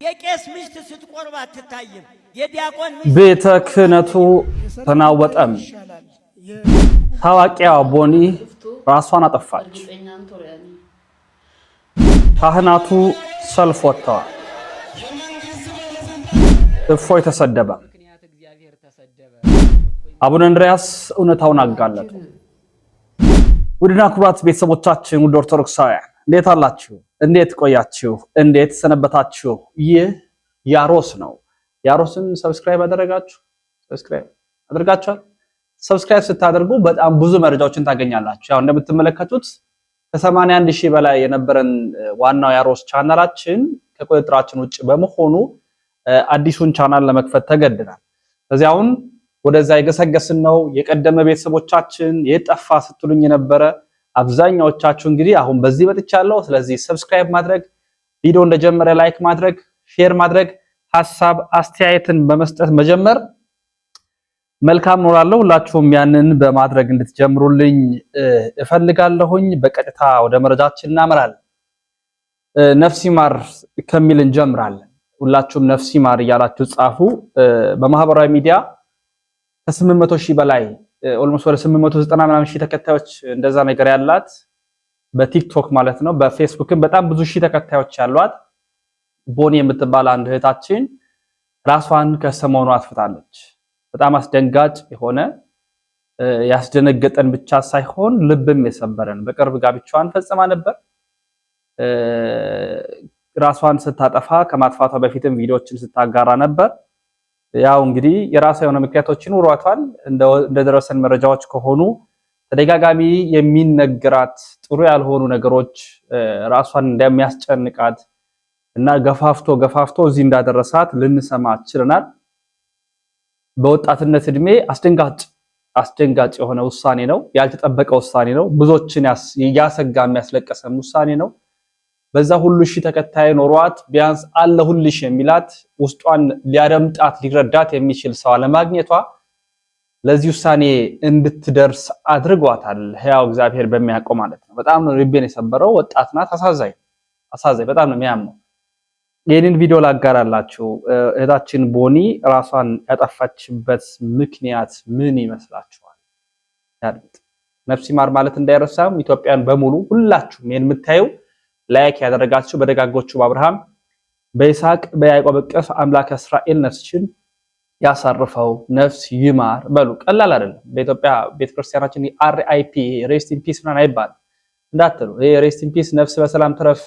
የቄስ ሚስት ስትቆርብ አትታይም። የዲያቆን ቤተ ክህነቱ ተናወጠም። ታዋቂዋ ቦኒ ራሷን አጠፋች። ካህናቱ ሰልፍ ወጥተዋል። እፎይ ተሰደበ። አቡነ እንድርያስ እውነታውን አጋለጡ። ውድና ኩራት ቤተሰቦቻችን ውድ ኦርቶዶክሳውያን እንዴት አላችሁ? እንዴት ቆያችሁ? እንዴት ሰነበታችሁ? ይህ ያሮስ ነው። ያሮስን ሰብስክራይብ አደረጋችሁ? ሰብስክራይብ አድርጋችኋል? ሰብስክራይብ ስታደርጉ በጣም ብዙ መረጃዎችን ታገኛላችሁ። ያው እንደምትመለከቱት ከ81,000 በላይ የነበረን ዋናው ያሮስ ቻናላችን ከቁጥጥራችን ውጭ በመሆኑ አዲሱን ቻናል ለመክፈት ተገድናል። ስለዚህ አሁን ወደዛ የገሰገስን ነው። የቀደመ ቤተሰቦቻችን የጠፋ ስትሉኝ የነበረ አብዛኛዎቻችሁ እንግዲህ አሁን በዚህ መጥቻለሁ። ስለዚህ ሰብስክራይብ ማድረግ፣ ቪዲዮ እንደጀመረ ላይክ ማድረግ፣ ሼር ማድረግ፣ ሐሳብ አስተያየትን በመስጠት መጀመር መልካም ኖራለሁ። ሁላችሁም ያንን በማድረግ እንድትጀምሩልኝ እፈልጋለሁኝ። በቀጥታ ወደ መረጃችን እናመራለን። ነፍስ ይማር ከሚል እንጀምራለን። ሁላችሁም ነፍስ ይማር እያላችሁ ጻፉ። በማህበራዊ ሚዲያ ከ800,000 በላይ ኦልሞስት ወደ 890 ምናምን ሺህ ተከታዮች እንደዛ ነገር ያላት በቲክቶክ ማለት ነው። በፌስቡክም በጣም ብዙ ሺህ ተከታዮች ያሏት ቦኒ የምትባል አንድ እህታችን ራሷን ከሰሞኑ አጥፍታለች። በጣም አስደንጋጭ የሆነ ያስደነገጠን ብቻ ሳይሆን ልብም የሰበረን። በቅርብ ጋብቻዋን ፈጽማ ነበር። ራሷን ስታጠፋ ከማጥፋቷ በፊትም ቪዲዮዎችን ስታጋራ ነበር። ያው እንግዲህ የራሷ የሆነ ምክንያቶችን ውሯታል። እንደደረሰን መረጃዎች ከሆኑ ተደጋጋሚ የሚነገራት ጥሩ ያልሆኑ ነገሮች ራሷን እንደሚያስጨንቃት እና ገፋፍቶ እዚህ እንዳደረሳት ልንሰማ ችለናል። በወጣትነት እድሜ አስደንጋጭ የሆነ ውሳኔ ነው። ያልተጠበቀ ውሳኔ ነው። ብዙዎችን ያሰጋ የሚያስለቀሰም ውሳኔ ነው። በዛ ሁሉ ሺህ ተከታይ ኖሯት ቢያንስ አለሁልሽ የሚላት ውስጧን ሊያደምጣት ሊረዳት የሚችል ሰው አለማግኘቷ ለዚህ ውሳኔ እንድትደርስ አድርጓታል። ሕያው እግዚአብሔር በሚያውቀው ማለት ነው። በጣም ነው ልቤን የሰበረው። ወጣት ናት። አሳዛኝ በጣም ነው የሚያመው። ይህንን ቪዲዮ ላጋራላችሁ። እህታችን ቦኒ ራሷን ያጠፋችበት ምክንያት ምን ይመስላችኋል? ያድምጥ። ነፍስ ይማር ማለት እንዳይረሳም ኢትዮጵያን በሙሉ ሁላችሁም ይሄን የምታዩ ላይክ ያደረጋችሁ በደጋጎቹ በአብርሃም በይስሐቅ በያዕቆብ እቅፍ አምላክ እስራኤል ነፍስችን ያሳርፈው፣ ነፍስ ይማር በሉ። ቀላል አይደለም። በኢትዮጵያ ቤተክርስቲያናችን RIP ሬስት ኢን ፒስ ምናምን አይባልም እንዳትሉ። ይሄ ሬስት ኢን ፒስ ነፍስ በሰላም ትረፍ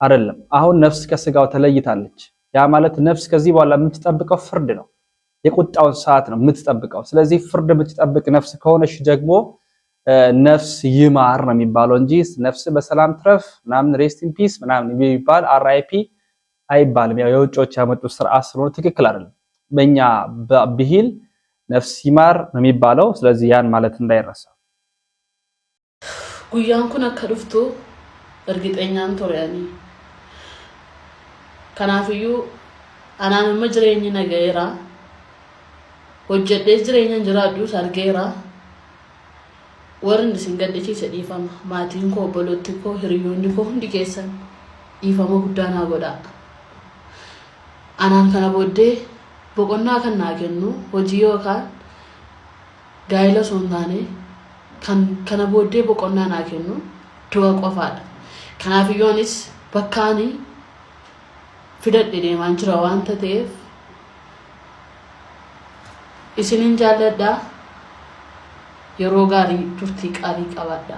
አይደለም። አሁን ነፍስ ከስጋው ተለይታለች። ያ ማለት ነፍስ ከዚህ በኋላ የምትጠብቀው ፍርድ ነው። የቁጣውን ሰዓት ነው የምትጠብቀው። ስለዚህ ፍርድ የምትጠብቅ ነፍስ ከሆነች ደግሞ ነፍስ ይማር ነው የሚባለው እንጂ ነፍስ በሰላም ትረፍ ምናምን ሬስት ኢን ፒስ ምናምን የሚባል RIP አይባልም። ያው የውጮች ያመጡት ስርዓት ስለሆነ ትክክል አይደለም። በእኛ ብሂል ነፍስ ይማር ነው የሚባለው። ስለዚህ ያን ማለት እንዳይረሳ። ጉያን ኩን አከዱፍቱ እርግጠኛን ቶሪያኒ ከናፍዩ አናን መጅረኝ ነገራ ወጀደ ጅረኝ ጅራዱ ሳርጌራ warren singadde sedifama maatiin ko bolotti ko hiriyoonni ko hundi keessan ifama guddana godha anan kana bodde boqonna kan naa kennu hojii yookaan gaayila sontaane kan kana bodde boqonna naa kennu du'a qofaadha. Kanaaf iyyoonis bakkaani fidadhe deemaan jira waanta ta'eef isinin jaalladha. የሮጋሪ ቱርቲ ቃሪ ቀባዳ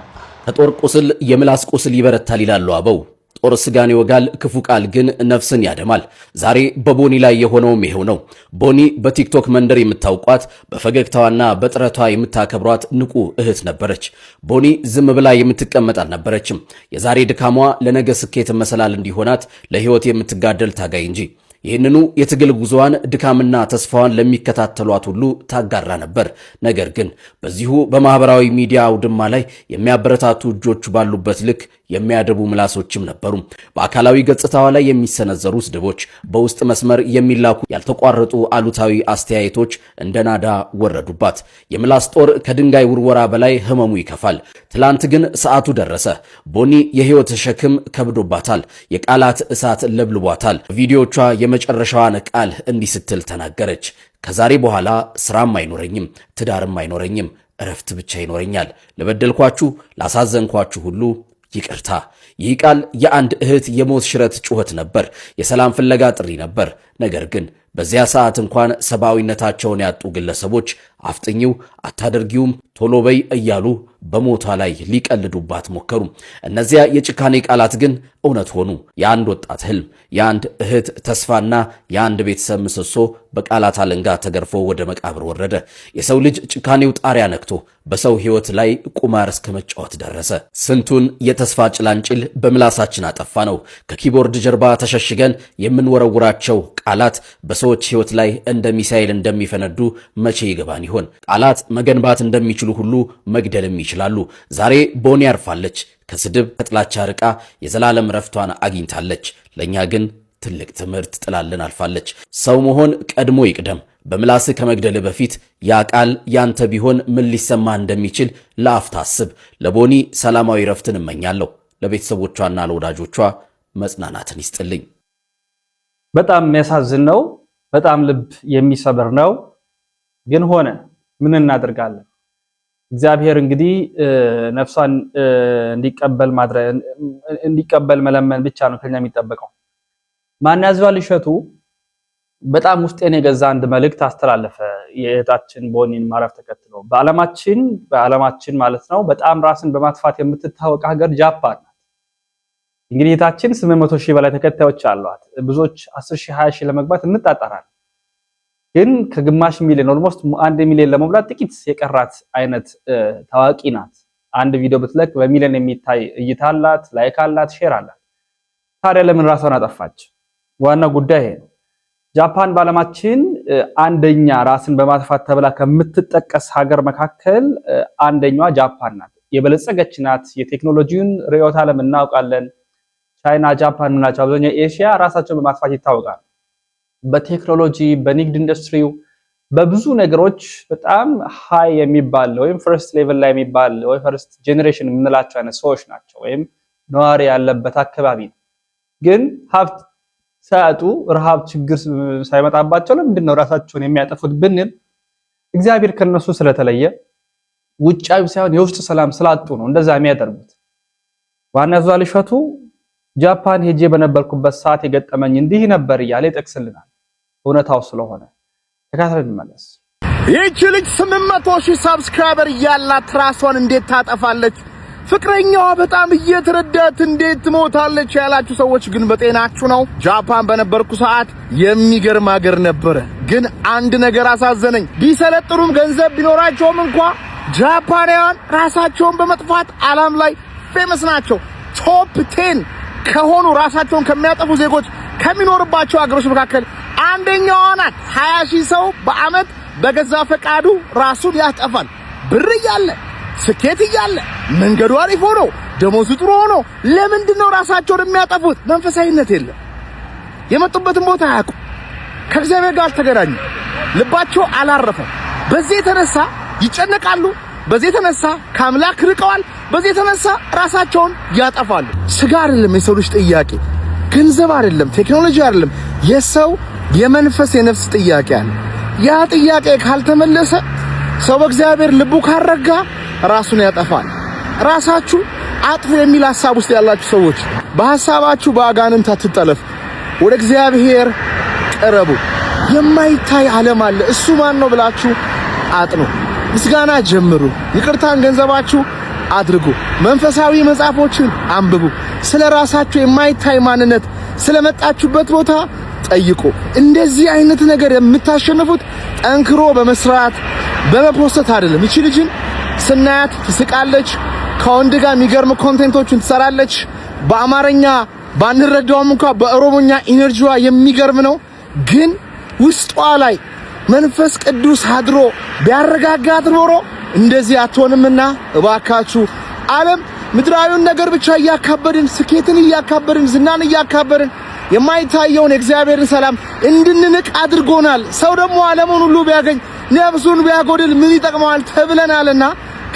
ከጦር ቁስል የምላስ ቁስል ይበረታል ይላሉ አበው። ጦር ስጋን ይወጋል፣ ክፉ ቃል ግን ነፍስን ያደማል። ዛሬ በቦኒ ላይ የሆነውም ይሄው ነው። ቦኒ በቲክቶክ መንደር የምታውቋት በፈገግታዋና በጥረቷ የምታከብሯት ንቁ እህት ነበረች። ቦኒ ዝም ብላ የምትቀመጥ አልነበረችም። የዛሬ ድካሟ ለነገ ስኬት መሰላል እንዲሆናት ለህይወት የምትጋደል ታጋይ እንጂ። ይህንኑ የትግል ጉዞዋን ድካምና ተስፋዋን ለሚከታተሏት ሁሉ ታጋራ ነበር። ነገር ግን በዚሁ በማህበራዊ ሚዲያ አውድማ ላይ የሚያበረታቱ እጆች ባሉበት ልክ የሚያደቡ ምላሶችም ነበሩ። በአካላዊ ገጽታዋ ላይ የሚሰነዘሩ ስድቦች፣ በውስጥ መስመር የሚላኩ ያልተቋረጡ አሉታዊ አስተያየቶች እንደናዳ ወረዱባት። የምላስ ጦር ከድንጋይ ውርወራ በላይ ህመሙ ይከፋል። ትላንት ግን ሰዓቱ ደረሰ። ቦኒ የህይወት ሸክም ከብዶባታል። የቃላት እሳት ለብልቧታል። ቪዲዮቿ የመጨረሻዋን ቃል እንዲህ ስትል ተናገረች። ከዛሬ በኋላ ስራም አይኖረኝም፣ ትዳርም አይኖረኝም፣ እረፍት ብቻ ይኖረኛል። ለበደልኳችሁ፣ ላሳዘንኳችሁ ሁሉ ይቅርታ። ይህ ቃል የአንድ እህት የሞት ሽረት ጩኸት ነበር። የሰላም ፍለጋ ጥሪ ነበር። ነገር ግን በዚያ ሰዓት እንኳን ሰብአዊነታቸውን ያጡ ግለሰቦች አፍጥኚው፣ አታደርጊውም፣ ቶሎ በይ እያሉ በሞቷ ላይ ሊቀልዱባት ሞከሩ። እነዚያ የጭካኔ ቃላት ግን እውነት ሆኑ። የአንድ ወጣት ህልም፣ የአንድ እህት ተስፋና የአንድ ቤተሰብ ምሰሶ በቃላት አለንጋ ተገርፎ ወደ መቃብር ወረደ። የሰው ልጅ ጭካኔው ጣሪያ ነክቶ በሰው ህይወት ላይ ቁማር እስከ መጫወት ደረሰ። ስንቱን የተስፋ ጭላንጭል በምላሳችን አጠፋ ነው። ከኪቦርድ ጀርባ ተሸሽገን የምንወረውራቸው ቃላት በሰዎች ህይወት ላይ እንደ ሚሳኤል እንደሚፈነዱ መቼ ይገባን ይሆን? ቃላት መገንባት እንደሚችሉ ሁሉ መግደልም ይችላሉ። ዛሬ ቦኒ ያርፋለች። ከስድብ ከጥላቻ ርቃ የዘላለም ረፍቷን አግኝታለች። ለኛ ግን ትልቅ ትምህርት ጥላልን አልፋለች። ሰው መሆን ቀድሞ ይቅደም። በምላስ ከመግደል በፊት ያ ቃል ያንተ ቢሆን ምን ሊሰማ እንደሚችል ለአፍታ አስብ። ለቦኒ ሰላማዊ ረፍትን እመኛለሁ። ለቤተሰቦቿና ለወዳጆቿ መጽናናትን ይስጥልኝ። በጣም የሚያሳዝን ነው። በጣም ልብ የሚሰብር ነው። ግን ሆነ ምን እናደርጋለን? እግዚአብሔር እንግዲህ ነፍሷን እንዲቀበል መለመን ብቻ ነው ከኛ የሚጠበቀው። ማን ያዝባል እሸቱ በጣም ውስጤን የገዛ አንድ መልእክት አስተላለፈ። የእህታችን ቦኒን ማረፍ ተከትሎ በዓለማችን ማለት ነው በጣም ራስን በማጥፋት የምትታወቅ ሀገር ጃፓን ናት። እንግዲህ እህታችን 800,000 በላይ ተከታዮች አሏት። ብዙዎች 10,000 20,000 ለመግባት እንጣጣራለን። ግን ከግማሽ ሚሊዮን ኦልሞስት 1 ሚሊዮን ለመብላት ጥቂት የቀራት አይነት ታዋቂ ናት። አንድ ቪዲዮ ብትለቅ በሚሊዮን የሚታይ እይታ አላት፣ ላይክ አላት፣ ሼር አላት። ታዲያ ለምን ራሷን አጠፋች? ዋና ጉዳይ ይሄ ነው። ጃፓን በዓለማችን አንደኛ ራስን በማጥፋት ተብላ ከምትጠቀስ ሀገር መካከል አንደኛዋ ጃፓን ናት። የበለጸገች ናት። የቴክኖሎጂውን ርዕዮተ ዓለም እናውቃለን። ቻይና፣ ጃፓን ናቸው አብዛኛው ኤሽያ ራሳቸውን በማጥፋት ይታወቃሉ። በቴክኖሎጂ በንግድ ኢንዱስትሪው በብዙ ነገሮች በጣም ሃይ የሚባል ወይም ፈርስት ሌቭል ላይ የሚባል ወይ ፈርስት ጄኔሬሽን የምንላቸው አይነት ሰዎች ናቸው፣ ወይም ነዋሪ ያለበት አካባቢ ነው። ግን ሀብት ሳያጡ ረሃብ ችግር ሳይመጣባቸው ለምንድን ነው ራሳቸውን የሚያጠፉት ብንል እግዚአብሔር ከነሱ ስለተለየ ውጫዊ ሳይሆን የውስጥ ሰላም ስላጡ ነው እንደዛ የሚያደርጉት። ዋና ያዝባል እሸቱ ጃፓን ሄጄ በነበርኩበት ሰዓት የገጠመኝ እንዲህ ነበር እያለ ይጠቅስልናል። እውነታው ስለሆነ ተካተልን እንመለስ። ይህች ልጅ 800,000 ሰብስክራይበር እያላት ራሷን እንዴት ታጠፋለች? ፍቅረኛዋ በጣም እየተረዳት እንዴት ትሞታለች ያላችሁ ሰዎች ግን በጤናችሁ ነው? ጃፓን በነበርኩ ሰዓት የሚገርም ሀገር ነበረ። ግን አንድ ነገር አሳዘነኝ። ቢሰለጥኑም ገንዘብ ቢኖራቸውም እንኳ ጃፓናውያን ራሳቸውን በመጥፋት ዓለም ላይ ፌመስ ናቸው። ቶፕ 10 ከሆኑ ራሳቸውን ከሚያጠፉ ዜጎች ከሚኖርባቸው ሀገሮች መካከል አንደኛዋ ናት። 20,000 ሰው በአመት በገዛ ፈቃዱ ራሱን ያጠፋል። ብር እያለ ስኬት እያለ መንገዱ አሪፍ ሆኖ ደሞዙ ጥሩ ሆኖ ለምንድነው ራሳቸውን የሚያጠፉት? መንፈሳዊነት የለም። የመጡበትን ቦታ አያውቁ። ከእግዚአብሔር ጋር አልተገናኙ። ልባቸው አላረፈም። በዚህ የተነሳ ይጨነቃሉ። በዚህ የተነሳ ከአምላክ ርቀዋል። በዚህ የተነሳ ራሳቸውን ያጠፋሉ። ስጋ አይደለም የሰው ልጅ ጥያቄ፣ ገንዘብ አይደለም፣ ቴክኖሎጂ አይደለም። የሰው የመንፈስ የነፍስ ጥያቄ አለ። ያ ጥያቄ ካልተመለሰ ሰው በእግዚአብሔር ልቡ ካረጋ ራሱን ያጠፋል። ራሳችሁ አጥፉ የሚል ሐሳብ ውስጥ ያላችሁ ሰዎች በሐሳባችሁ በአጋንንት አትጠለፉ። ወደ እግዚአብሔር ቀረቡ። የማይታይ ዓለም አለ። እሱ ማን ነው ብላችሁ አጥኑ። ምስጋና ጀምሩ። ይቅርታን ገንዘባችሁ አድርጉ። መንፈሳዊ መጽሐፎችን አንብቡ። ስለ ራሳችሁ የማይታይ ማንነት ስለመጣችሁበት ቦታ ጠይቁ። እንደዚህ አይነት ነገር የምታሸንፉት ጠንክሮ በመስራት በመፖስት አይደለም። እቺ ልጅን ስናያት ትስቃለች። ከወንድ ጋር የሚገርም ኮንቴንቶችን ትሰራለች። በአማርኛ ባንረዳውም እንኳን በኦሮሞኛ ኢነርጂዋ የሚገርም ነው። ግን ውስጧ ላይ መንፈስ ቅዱስ አድሮ ቢያረጋጋት ኖሮ እንደዚህ አትሆንምና እባካችሁ ዓለም ምድራዊውን ነገር ብቻ እያካበድን ስኬትን እያካበድን ዝናን እያካበድን የማይታየውን እግዚአብሔርን ሰላም እንድንንቅ አድርጎናል። ሰው ደግሞ ዓለሙን ሁሉ ቢያገኝ ነፍሱን ቢያጎድል ምን ይጠቅመዋል ተብለናልና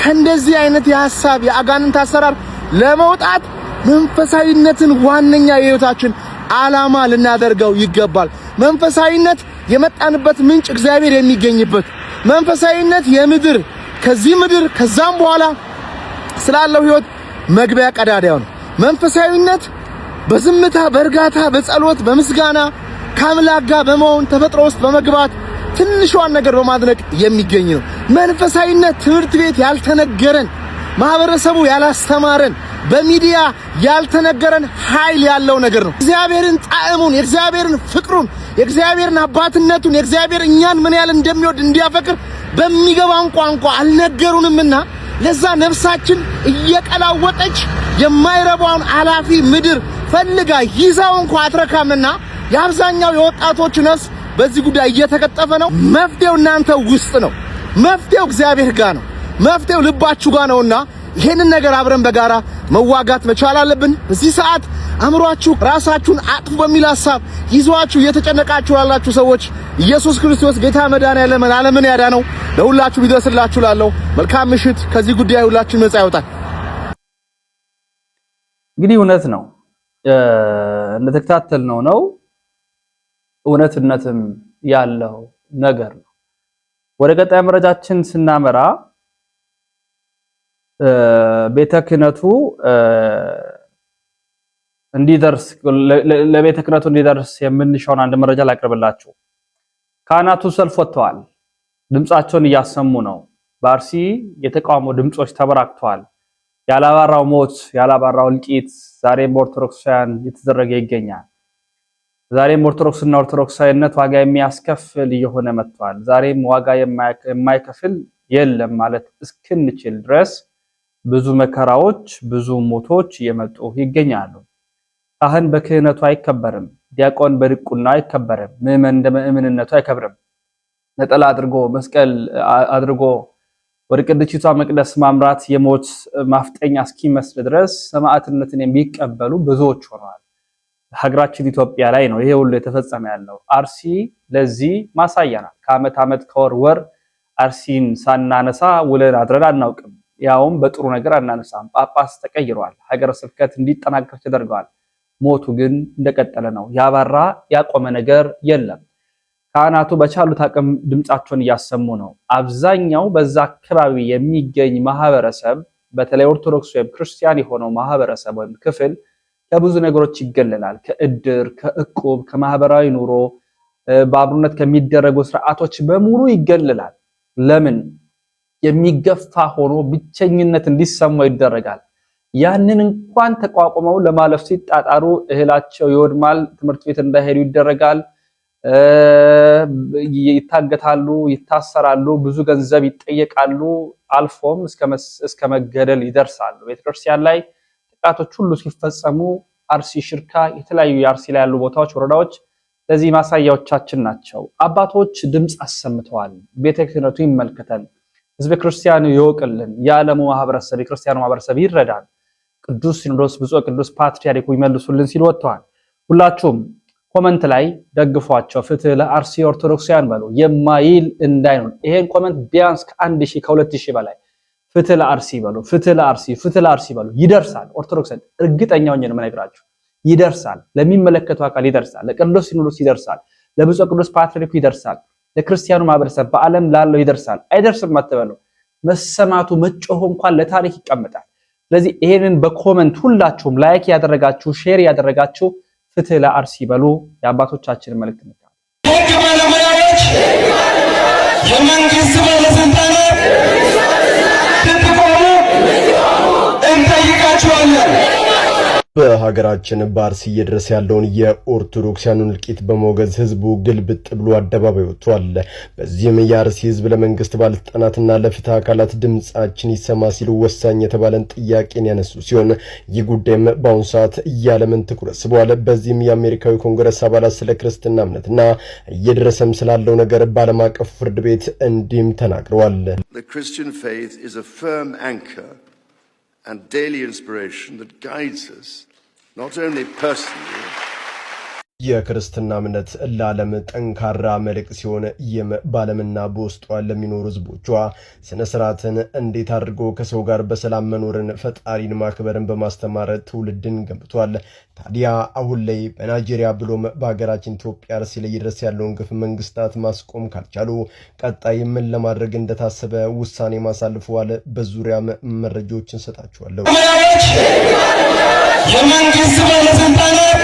ከእንደዚህ አይነት የሐሳብ የአጋንንት አሰራር ለመውጣት መንፈሳዊነትን ዋነኛ የሕይወታችን ዓላማ ልናደርገው ይገባል። መንፈሳዊነት የመጣንበት ምንጭ እግዚአብሔር የሚገኝበት መንፈሳዊነት የምድር ከዚህ ምድር ከዛም በኋላ ስላለው ሕይወት መግቢያ ቀዳዳው ነው። መንፈሳዊነት በዝምታ በእርጋታ በጸሎት በምስጋና ከአምላክ ጋር በመሆን ተፈጥሮ ውስጥ በመግባት ትንሿን ነገር በማድነቅ የሚገኝ ነው። መንፈሳዊነት ትምህርት ቤት ያልተነገረን ማህበረሰቡ ያላስተማረን በሚዲያ ያልተነገረን ኃይል ያለው ነገር ነው። እግዚአብሔርን ጣዕሙን የእግዚአብሔርን ፍቅሩን የእግዚአብሔርን አባትነቱን የእግዚአብሔር እኛን ምን ያህል እንደሚወድ እንዲያፈቅር በሚገባን ቋንቋ አልነገሩንምና ለዛ ነፍሳችን እየቀላወጠች የማይረባውን አላፊ ምድር ፈልጋ ይዛው እንኳን አትረካምና የአብዛኛው የወጣቶች ነፍስ በዚህ ጉዳይ እየተቀጠፈ ነው። መፍትሄው እናንተ ውስጥ ነው። መፍትሄው እግዚአብሔር ጋር ነው። መፍትሄው ልባችሁ ጋር ነውና ይሄንን ነገር አብረን በጋራ መዋጋት መቻል አለብን። በዚህ ሰዓት አምሯችሁ ራሳችሁን አጥፉ በሚል ሐሳብ ይዟችሁ እየተጨነቃችሁ ያላችሁ ሰዎች ኢየሱስ ክርስቶስ ጌታ መድኃኒዓለም ዓለምን ያዳነው ለሁላችሁ ቢደርስላችሁ ላለው መልካም ምሽት። ከዚህ ጉዳይ ሁላችሁ ነፃ ያወጣል። እንግዲህ እውነት ነው እንደተከታተልነው ነው እውነትነትም ያለው ነገር ነው። ወደ ቀጣይ መረጃችን ስናመራ ቤተ ክህነቱ እንዲደርስ ለቤተ ክህነቱ እንዲደርስ የምንሻውን አንድ መረጃ ላቀርብላችሁ። ካህናቱ ሰልፍ ወጥተዋል። ድምጻቸውን እያሰሙ ነው። በአርሲ የተቃውሞ ድምጾች ተበራክተዋል። ያላባራው ሞት ያላባራው እልቂት ዛሬም ኦርቶዶክሳውያን እየተደረገ ይገኛል። ዛሬም ኦርቶዶክስና ኦርቶዶክሳዊነት ዋጋ የሚያስከፍል እየሆነ መጥቷል። ዛሬም ዋጋ የማይከፍል የለም ማለት እስክንችል ድረስ ብዙ መከራዎች ብዙ ሞቶች እየመጡ ይገኛሉ። ካህን በክህነቱ አይከበርም። ዲያቆን በድቁና አይከበርም። ምዕመን እንደ ምዕመንነቱ አይከብርም። ነጠላ አድርጎ መስቀል አድርጎ ወደ ቅድስቲቷ መቅደስ ማምራት የሞት ማፍጠኛ እስኪመስል ድረስ ሰማዕትነትን የሚቀበሉ ብዙዎች ሆነዋል። ሀገራችን ኢትዮጵያ ላይ ነው ይሄ ሁሉ የተፈጸመ ያለው። አርሲ ለዚህ ማሳያ ናት። ከዓመት ዓመት ከወር ወር አርሲን ሳናነሳ ውለን አድረን አናውቅም። ያውም በጥሩ ነገር አናነሳም። ጳጳስ ተቀይሯል። ሀገረ ስብከት እንዲጠናከር ተደርገዋል። ሞቱ ግን እንደቀጠለ ነው። ያባራ ያቆመ ነገር የለም። ካህናቱ በቻሉት አቅም ድምጻቸውን እያሰሙ ነው። አብዛኛው በዛ አካባቢ የሚገኝ ማህበረሰብ በተለይ ኦርቶዶክስ ወይም ክርስቲያን የሆነው ማህበረሰብ ወይም ክፍል ከብዙ ነገሮች ይገለላል። ከእድር፣ ከእቁብ፣ ከማህበራዊ ኑሮ በአብሮነት ከሚደረጉ ስርዓቶች በሙሉ ይገለላል። ለምን? የሚገፋ ሆኖ ብቸኝነት እንዲሰማው ይደረጋል። ያንን እንኳን ተቋቁመው ለማለፍ ሲጣጣሩ እህላቸው ይወድማል። ትምህርት ቤት እንዳይሄዱ ይደረጋል። ይታገታሉ፣ ይታሰራሉ፣ ብዙ ገንዘብ ይጠየቃሉ። አልፎም እስከ መገደል ይደርሳሉ። ቤተክርስቲያን ላይ ጥቃቶች ሁሉ ሲፈጸሙ አርሲ ሽርካ፣ የተለያዩ የአርሲ ላይ ያሉ ቦታዎች፣ ወረዳዎች ለዚህ ማሳያዎቻችን ናቸው። አባቶች ድምፅ አሰምተዋል። ቤተ ክህነቱ ይመልከተን፣ ህዝበ ክርስቲያኑ ይወቅልን፣ የዓለሙ ማህበረሰብ የክርስቲያኑ ማህበረሰብ ይረዳል፣ ቅዱስ ሲኖዶስ ብፁዕ ቅዱስ ፓትርያርኩ ይመልሱልን ሲሉ ወጥተዋል። ሁላችሁም ኮመንት ላይ ደግፏቸው። ፍትህ ለአርሲ ኦርቶዶክሳውያን በሉ የማይል እንዳይሆን ይሄን ኮመንት ቢያንስ ከ1000 ከ2000 በላይ ፍትህ ለአርሲ በሉ፣ ፍትህ ለአርሲ፣ ፍትህ ለአርሲ በሉ። ይደርሳል። ኦርቶዶክሳን እርግጠኛው ነኝ የምነግራችሁ ይደርሳል። ለሚመለከተው አካል ይደርሳል። ለቅዱስ ሲኖዶስ ይደርሳል። ለብፁዕ ቅዱስ ፓትርያርኩ ይደርሳል። ለክርስቲያኑ ማህበረሰብ በዓለም ላለው ይደርሳል። አይደርስም አትበሉ። መሰማቱ መጮሁ እንኳን ለታሪክ ይቀመጣል። ስለዚህ ይሄንን በኮመንት ሁላችሁም ላይክ ያደረጋችሁ ሼር ያደረጋችሁ ፍትህ ለአርሲ በሉ። የአባቶቻችን መልእክት ነው። ህግ ባለሙያዎች፣ የመንግስት ባለስልጣናት ትጥቆሙ እንጠይቃችኋለን። በሀገራችን በአርሲ እየደረሰ ያለውን የኦርቶዶክሳውያኑን እልቂት በመወገዝ ህዝቡ ግልብጥ ብሎ አደባባይ ወጥቷል። በዚህም የአርሲ ህዝብ ለመንግስት ባለስልጣናትና ለፍትህ አካላት ድምጻችን ይሰማ ሲሉ ወሳኝ የተባለን ጥያቄን ያነሱ ሲሆን ይህ ጉዳይም በአሁኑ ሰዓት ያለምን ትኩረት ስቧል። በዚህም የአሜሪካዊ ኮንግረስ አባላት ስለ ክርስትና እምነትና እየደረሰም ስላለው ነገር በዓለም አቀፍ ፍርድ ቤት እንዲህም ተናግረዋል። The Christian faith is a firm anchor and daily inspiration that guides us, not only personally. የክርስትና እምነት ለዓለም ጠንካራ መልእክት ሲሆን ይህም በዓለምና በውስጧ ለሚኖሩ ህዝቦቿ ስነ ስርዓትን እንዴት አድርጎ ከሰው ጋር በሰላም መኖርን ፈጣሪን ማክበርን በማስተማር ትውልድን ገንብቷል። ታዲያ አሁን ላይ በናይጄሪያ ብሎም በሀገራችን ኢትዮጵያ አርሲ ላይ ድረስ ያለውን ግፍ መንግስታት ማስቆም ካልቻሉ ቀጣይ ምን ለማድረግ እንደታሰበ ውሳኔ ማሳልፈዋል። በዙሪያም መረጃዎችን ሰጣችኋለሁ። የመንግስት ባለስልጣናት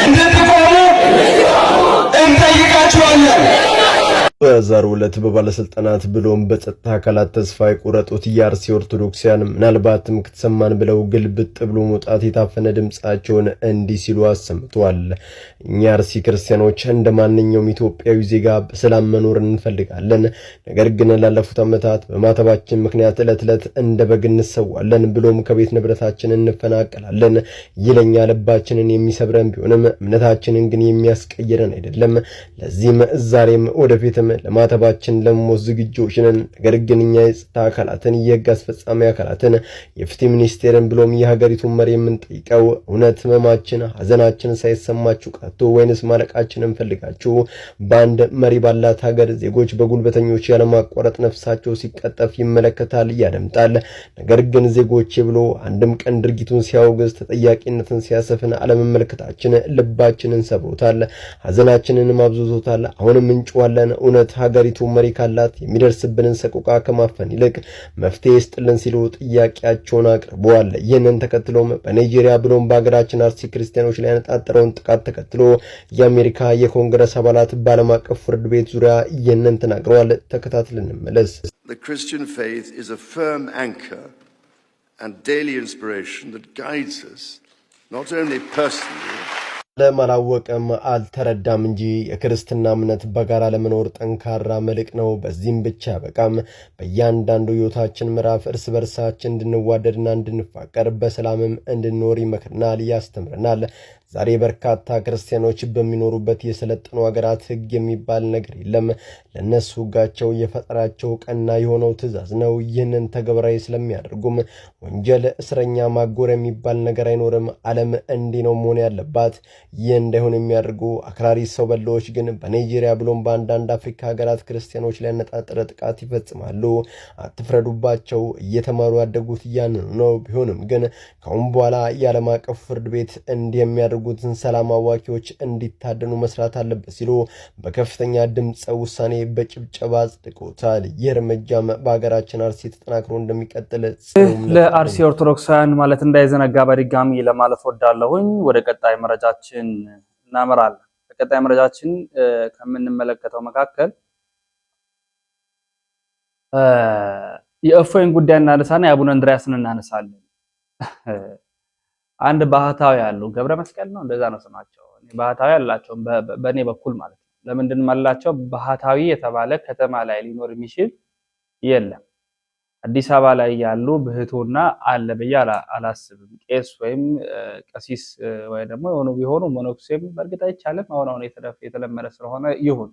እንድትቆሙ እንጠይቃችኋለን። በዛሬው ዕለት በባለስልጣናት ብሎም በጸጥታ አካላት ተስፋ የቆረጡት የአርሲ ኦርቶዶክሳውያን ምናልባትም ከተሰማን ብለው ግልብጥ ብሎ መውጣት የታፈነ ድምጻቸውን እንዲህ ሲሉ አሰምተዋል። እኛ አርሲ ክርስቲያኖች እንደማንኛውም ኢትዮጵያዊ ዜጋ በሰላም መኖር እንፈልጋለን። ነገር ግን ላለፉት ዓመታት በማተባችን ምክንያት ዕለት እንደ በግ እንሰዋለን ብሎም ከቤት ንብረታችን እንፈናቀላለን። ይለኛ ልባችንን የሚሰብረን ቢሆንም እምነታችንን ግን የሚያስቀይረን አይደለም። ለዚህም ዛሬም ወደፊትም ለማተባችን ለሞት ዝግጆች ነን። ነገር ግን እኛ የጸጥታ አካላትን የህግ አስፈጻሚ አካላትን የፍትህ ሚኒስቴርን ብሎም የሀገሪቱን መሪ የምንጠይቀው እውነት ህመማችን ሐዘናችን ሳይሰማችሁ ቀርቶ ወይንስ ማለቃችንን ፈልጋችሁ በአንድ መሪ ባላት ሀገር ዜጎች በጉልበተኞች ያለማቋረጥ ነፍሳቸው ሲቀጠፍ ይመለከታል ያደምጣል። ነገር ግን ዜጎች ብሎ አንድም ቀን ድርጊቱን ሲያወግዝ ተጠያቂነትን ሲያሰፍን አለመመልከታችን ልባችንን ሰብሮታል፣ ሐዘናችንን ማብዙቶታል። አሁንም እንጭዋለን። እውነት ሀገሪቱ መሪ ካላት የሚደርስብንን ሰቆቃ ከማፈን ይልቅ መፍትሄ ይስጥልን ሲሉ ጥያቄያቸውን አቅርበዋል። ይህንን ተከትሎም በናይጄሪያ ብሎም በሀገራችን አርሲ ክርስቲያኖች ላይ ያነጣጠረውን ጥቃት ተከትሎ የአሜሪካ የኮንግረስ አባላት በዓለም አቀፍ ፍርድ ቤት ዙሪያ ይህንን ተናግረዋል። ተከታትለን እንመለስ። The Christian faith is a firm anchor and daily inspiration that guides us, not only personally. ለማላወቀም አልተረዳም እንጂ የክርስትና እምነት በጋራ ለመኖር ጠንካራ መልእክት ነው። በዚህም ብቻ በቃም በእያንዳንዱ ህይወታችን ምዕራፍ እርስ በርሳችን እንድንዋደድና እንድንፋቀር በሰላምም እንድንኖር ይመክረናል፣ ያስተምረናል። ዛሬ በርካታ ክርስቲያኖች በሚኖሩበት የሰለጠኑ ሀገራት ህግ የሚባል ነገር የለም። ለነሱ ህጋቸው የፈጠራቸው ቀና የሆነው ትእዛዝ ነው። ይህንን ተግባራዊ ስለሚያደርጉም ወንጀል፣ እስረኛ ማጎር የሚባል ነገር አይኖርም። ዓለም እንዲህ ነው መሆን ያለባት። ይህ እንዳይሆን የሚያደርጉ አክራሪ ሰው በላዎች ግን በናይጄሪያ ብሎም በአንዳንድ አፍሪካ ሀገራት ክርስቲያኖች ላይ ያነጣጠረ ጥቃት ይፈጽማሉ። አትፍረዱባቸው። እየተማሩ ያደጉት ያንኑ ነው። ቢሆንም ግን ከአሁን በኋላ የዓለም አቀፍ ፍርድ ቤት እንዲህ የሚያደርጉትን ሰላም አዋቂዎች እንዲታደኑ መስራት አለበት ሲሉ በከፍተኛ ድምፅ ውሳኔ በጭብጨባ አጽድቀውታል። ይህ እርምጃም በሀገራችን አርሲ ተጠናክሮ እንደሚቀጥል ለአርሲ ኦርቶዶክሳውያን ማለት እንዳይዘነጋ በድጋሚ ለማለት ወዳለሁኝ። ወደ ቀጣይ መረጃችን እናመራለን። በቀጣይ መረጃችን ከምንመለከተው መካከል የእፎይን ጉዳይ እናነሳና የአቡነ እንድርያስን እናነሳለን። አንድ ባህታዊ ያሉ ገብረ መስቀል ነው እንደዛ ነው ስማቸው። ባህታዊ ያላቸው በእኔ በኩል ማለት ነው። ለምንድን ማላቸው ባህታዊ የተባለ ከተማ ላይ ሊኖር የሚችል የለም። አዲስ አበባ ላይ ያሉ ብህቱና አለ ብዬ አላስብም። ቄስ ወይም ቀሲስ ወይ ደግሞ የሆኑ ቢሆኑ ሞኖክሴም በእርግጥ አይቻልም። አሁን የተለመደ ስለሆነ ይሁን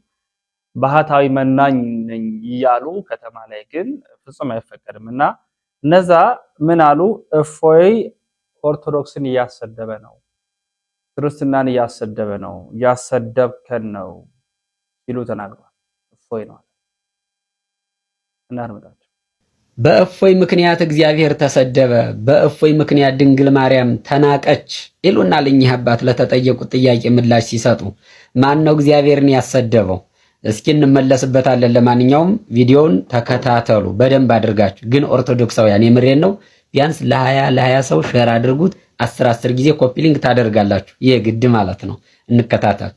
ባህታዊ መናኝ ነኝ ይያሉ ከተማ ላይ ግን ፍጹም አይፈቀድምና እነዛ ምን አሉ? እፎይ ኦርቶዶክስን እያሰደበ ነው፣ ክርስትናን እያሰደበ ነው፣ እያሰደብከን ነው ሲሉ ተናግሯል። እፎይ ነው እናርምጣቸው። በእፎይ ምክንያት እግዚአብሔር ተሰደበ፣ በእፎይ ምክንያት ድንግል ማርያም ተናቀች ይሉናል እኚህ አባት ለተጠየቁት ጥያቄ ምላሽ ሲሰጡ። ማን ነው እግዚአብሔርን ያሰደበው? እስኪ እንመለስበታለን። ለማንኛውም ቪዲዮውን ተከታተሉ በደንብ አድርጋችሁ። ግን ኦርቶዶክሳውያን የምሬን ነው ቢያንስ ለ20 ሰው ሼር አድርጉት። 10 ጊዜ ኮፒ ሊንክ ታደርጋላችሁ። ይሄ ግድ ማለት ነው። እንከታተል።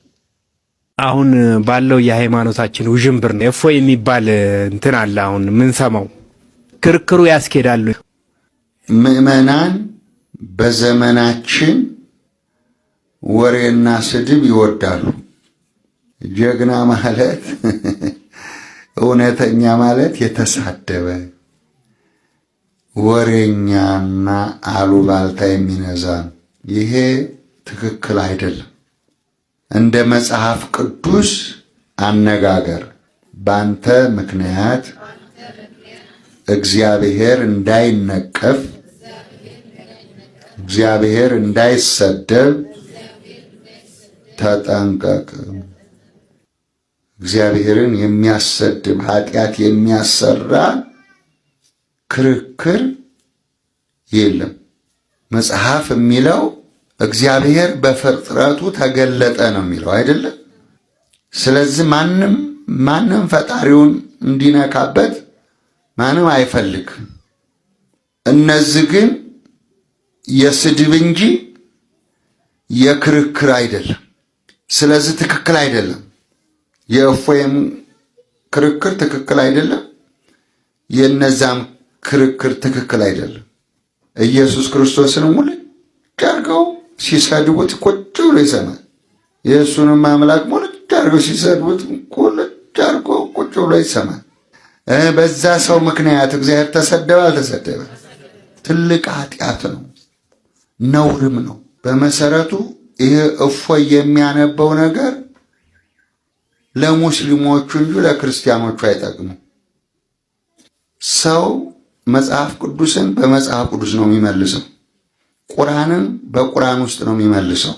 አሁን ባለው የሃይማኖታችን ውዥንብር ነው እፎይ የሚባል እንትን አለ። አሁን ምን ሰማው ክርክሩ ያስኬዳሉ። ምዕመናን በዘመናችን ወሬና ስድብ ይወዳሉ። ጀግና ማለት እውነተኛ ማለት የተሳደበ ወሬኛና አሉባልታ የሚነዛ ይሄ ትክክል አይደለም። እንደ መጽሐፍ ቅዱስ አነጋገር ባንተ ምክንያት እግዚአብሔር እንዳይነቀፍ፣ እግዚአብሔር እንዳይሰደብ ተጠንቀቅ። እግዚአብሔርን የሚያሰድብ ኃጢአት የሚያሰራ ክርክር የለም። መጽሐፍ የሚለው እግዚአብሔር በፍጥረቱ ተገለጠ ነው የሚለው አይደለም። ስለዚህ ማንም ፈጣሪውን እንዲነካበት ማንም አይፈልግም። እነዚህ ግን የስድብ እንጂ የክርክር አይደለም። ስለዚህ ትክክል አይደለም። የእፎይም ክርክር ትክክል አይደለም። የነዛም ክርክር ትክክል አይደለም። ኢየሱስ ክርስቶስን ሙልጭ አድርገው ሲሰድቡት ቁጭ ብሎ ይሰማል። የእሱንም አምላክ ሙልጭ አድርገው ሲሰድቡት ቁጭ አድርገው ቁጭ ብሎ ይሰማል። በዛ ሰው ምክንያት እግዚአብሔር ተሰደበ አልተሰደበ? ትልቅ ኃጢአት ነው፣ ነውርም ነው። በመሰረቱ ይሄ እፎይ የሚያነበው ነገር ለሙስሊሞቹ እንጂ ለክርስቲያኖቹ አይጠቅሙም። ሰው መጽሐፍ ቅዱስን በመጽሐፍ ቅዱስ ነው የሚመልሰው፣ ቁርአንን በቁርአን ውስጥ ነው የሚመልሰው።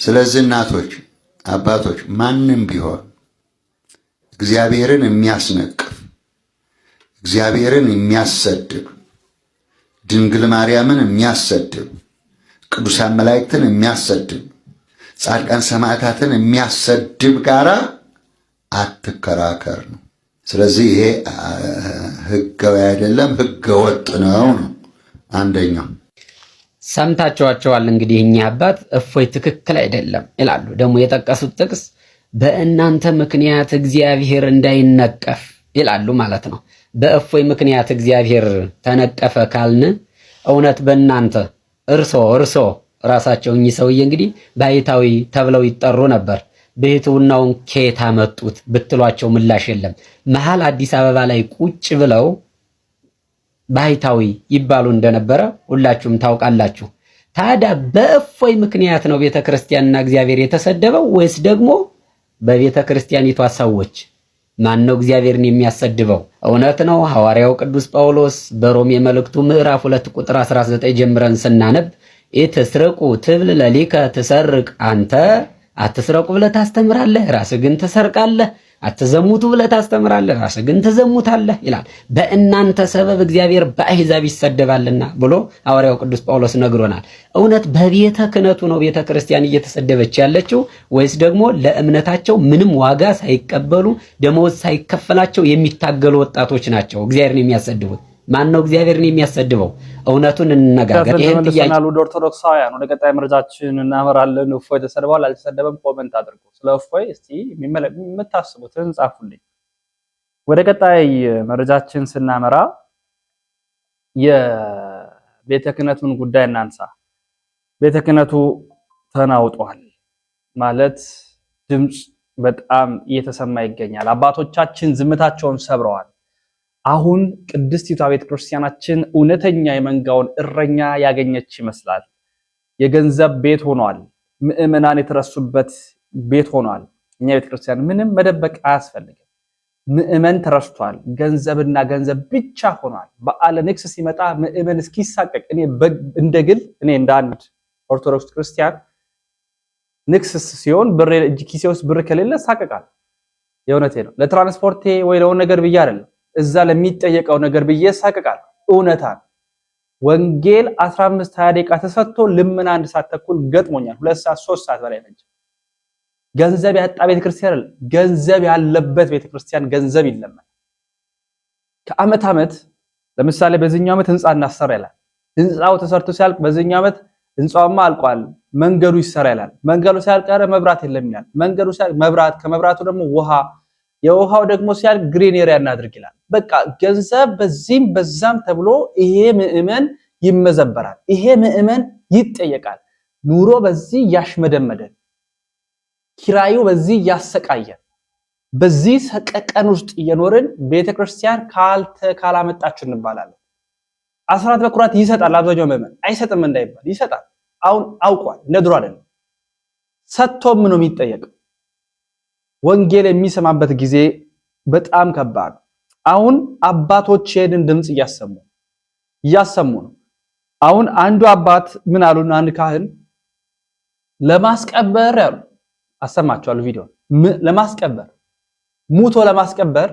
ስለዚህ እናቶች፣ አባቶች ማንም ቢሆን እግዚአብሔርን የሚያስነቅፍ፣ እግዚአብሔርን የሚያሰድብ፣ ድንግል ማርያምን የሚያሰድብ፣ ቅዱሳን መላእክትን የሚያሰድብ፣ ጻድቃን ሰማዕታትን የሚያሰድብ ጋራ አትከራከር ነው። ስለዚህ ይሄ ህጋዊ አይደለም፣ ህገወጥ ነው። አንደኛው ሰምታችኋቸዋል። እንግዲህ እኛ አባት እፎይ ትክክል አይደለም ይላሉ። ደግሞ የጠቀሱት ጥቅስ በእናንተ ምክንያት እግዚአብሔር እንዳይነቀፍ ይላሉ ማለት ነው። በእፎይ ምክንያት እግዚአብሔር ተነቀፈ ካልን እውነት በእናንተ እርሶ ራሳቸው እኚህ ሰውዬ እንግዲህ ባይታዊ ተብለው ይጠሩ ነበር። ቤቱናውን ከየት አመጡት ብትሏቸው ምላሽ የለም። መሃል አዲስ አበባ ላይ ቁጭ ብለው ባይታዊ ይባሉ እንደነበረ ሁላችሁም ታውቃላችሁ። ታዲያ በእፎይ ምክንያት ነው ቤተክርስቲያንና እግዚአብሔር የተሰደበው ወይስ ደግሞ በቤተክርስቲያኒቷ ሰዎች? ማን ነው እግዚአብሔርን የሚያሰድበው? እውነት ነው ሐዋርያው ቅዱስ ጳውሎስ በሮሜ መልእክቱ ምዕራፍ 2 ቁጥር 19 ጀምረን ስናነብ ኢትስረቁ ትብል ለሊከ ትሰርቅ፣ አንተ አትስረቁ ብለህ ታስተምራለህ፣ ራስህ ግን ትሰርቃለህ። አትዘሙቱ ብለህ ታስተምራለህ፣ ራስህ ግን ትዘሙታለህ ይላል። በእናንተ ሰበብ እግዚአብሔር በአሕዛብ ይሰደባልና ብሎ ሐዋርያው ቅዱስ ጳውሎስ ነግሮናል። እውነት በቤተ ክህነቱ ነው ቤተ ክርስቲያን እየተሰደበች ያለችው ወይስ ደግሞ ለእምነታቸው ምንም ዋጋ ሳይቀበሉ ደመወዝ ሳይከፈላቸው የሚታገሉ ወጣቶች ናቸው እግዚአብሔርን የሚያሰድቡት? ማን ነው እግዚአብሔርን የሚያሰድበው? እውነቱን እንነጋገር። ይሄን ጥያቄ ኦርቶዶክሳውያን ወደ ቀጣይ መረጃችን እናመራለን። እፎይ ተሰድቧል አልተሰደበም? ኮሜንት አድርጉ። ስለ እፎይ እስቲ የምታስቡትን ጻፉልኝ። ወደ ቀጣይ መረጃችን ስናመራ የቤተ ክህነቱን ጉዳይ እናንሳ። ቤተ ክህነቱ ተናውጧል ማለት ድምጽ በጣም እየተሰማ ይገኛል። አባቶቻችን ዝምታቸውን ሰብረዋል። አሁን ቅድስቲቷ ቤተክርስቲያናችን እውነተኛ የመንጋውን እረኛ ያገኘች ይመስላል። የገንዘብ ቤት ሆኗል። ምዕመናን የተረሱበት ቤት ሆኗል። እኛ ቤተክርስቲያን ምንም መደበቅ አያስፈልግም። ምዕመን ተረስቷል። ገንዘብና ገንዘብ ብቻ ሆኗል። በዓለ ንግስ ሲመጣ ምዕመን እስኪሳቀቅ እኔ እንደ አንድ ኦርቶዶክስ ክርስቲያን ንግስ ሲሆን ኪሴ ውስጥ ብር ከሌለ ሳቀቃል። የእውነቴ ነው። ለትራንስፖርቴ ወይ ለሆነ ነገር ብዬ አይደለም፣ እዛ ለሚጠየቀው ነገር ብዬ ሳቀቃል። እውነታ ወንጌል 15-20 ደቂቃ ተሰጥቶ ልመና 1 ሰዓት ተኩል ገጥሞኛል። 2 ሰዓት 3 ሰዓት በላይ ነች። ገንዘብ ያጣ ቤተክርስቲያን አይደል፣ ገንዘብ ያለበት ቤተክርስቲያን ገንዘብ ይለመን። ከዓመት ዓመት ለምሳሌ በዚህኛው ዓመት ህንጻ እናሰራ ይላል። ህንጻው ተሰርቶ ሲያልቅ በዚህኛው ዓመት ህንጻውማ አልቋል፣ መንገዱ ይሰራ ይላል። መንገዱ ሲያልቅ መብራት የለም ይላል። መንገዱ ሲያልቅ መብራት፣ ከመብራቱ ደግሞ ውሃ፣ የውሃው ደግሞ ሲያልቅ ግሪን ኤሪያ እናድርግ ይላል። በቃ ገንዘብ በዚህም በዛም ተብሎ ይሄ ምዕመን ይመዘበራል። ይሄ ምዕመን ይጠየቃል። ኑሮ በዚህ ያሽመደመደን፣ ኪራዩ በዚህ ያሰቃየን፣ በዚህ ሰቀቀን ውስጥ እየኖርን ቤተክርስቲያን ካላመጣችሁ እንባላለን። አስራት በኩራት ይሰጣል አብዛኛው ምዕመን፣ አይሰጥም እንዳይባል ይሰጣል። አሁን አውቋል፣ እንደ ድሮ አይደለም። ሰጥቶም ነው የሚጠየቀው። ወንጌል የሚሰማበት ጊዜ በጣም ከባድ። አሁን አባቶች ይሄንን ድምጽ እያሰሙ ነው። አሁን አንዱ አባት ምን አሉን? አንድ ካህን ለማስቀበር ያሉ አሰማቸዋለሁ ቪዲዮ ለማስቀበር ሙቶ ለማስቀበር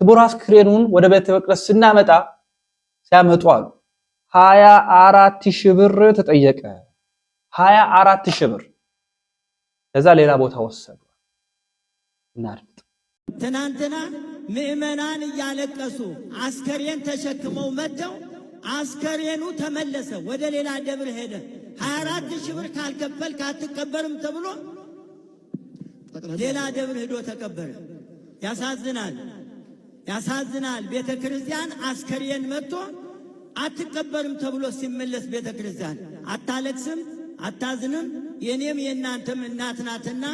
ክቡር አስክሬኑን ወደ ቤተ መቅደስ ስናመጣ ሲያመጡ አሉ 24000 ብር ተጠየቀ። 24000 ብር ከዛ ሌላ ቦታ ወሰዱ። እናድምጥ። ትናንትና ምእመናን እያለቀሱ አስከሬን ተሸክመው መተው አስከሬኑ ተመለሰ፣ ወደ ሌላ ደብር ሄደ። 24000 ብር ካልከፈልክ አትቀበርም ተብሎ ሌላ ደብር ሄዶ ተቀበረ። ያሳዝናል። ቤተ ክርስቲያን አስከሬን መጥቶ አትቀበርም ተብሎ ሲመለስ ቤተ ክርስቲያን አታለቅስም? አታዝንም? የኔም የእናንተም እናት ናትና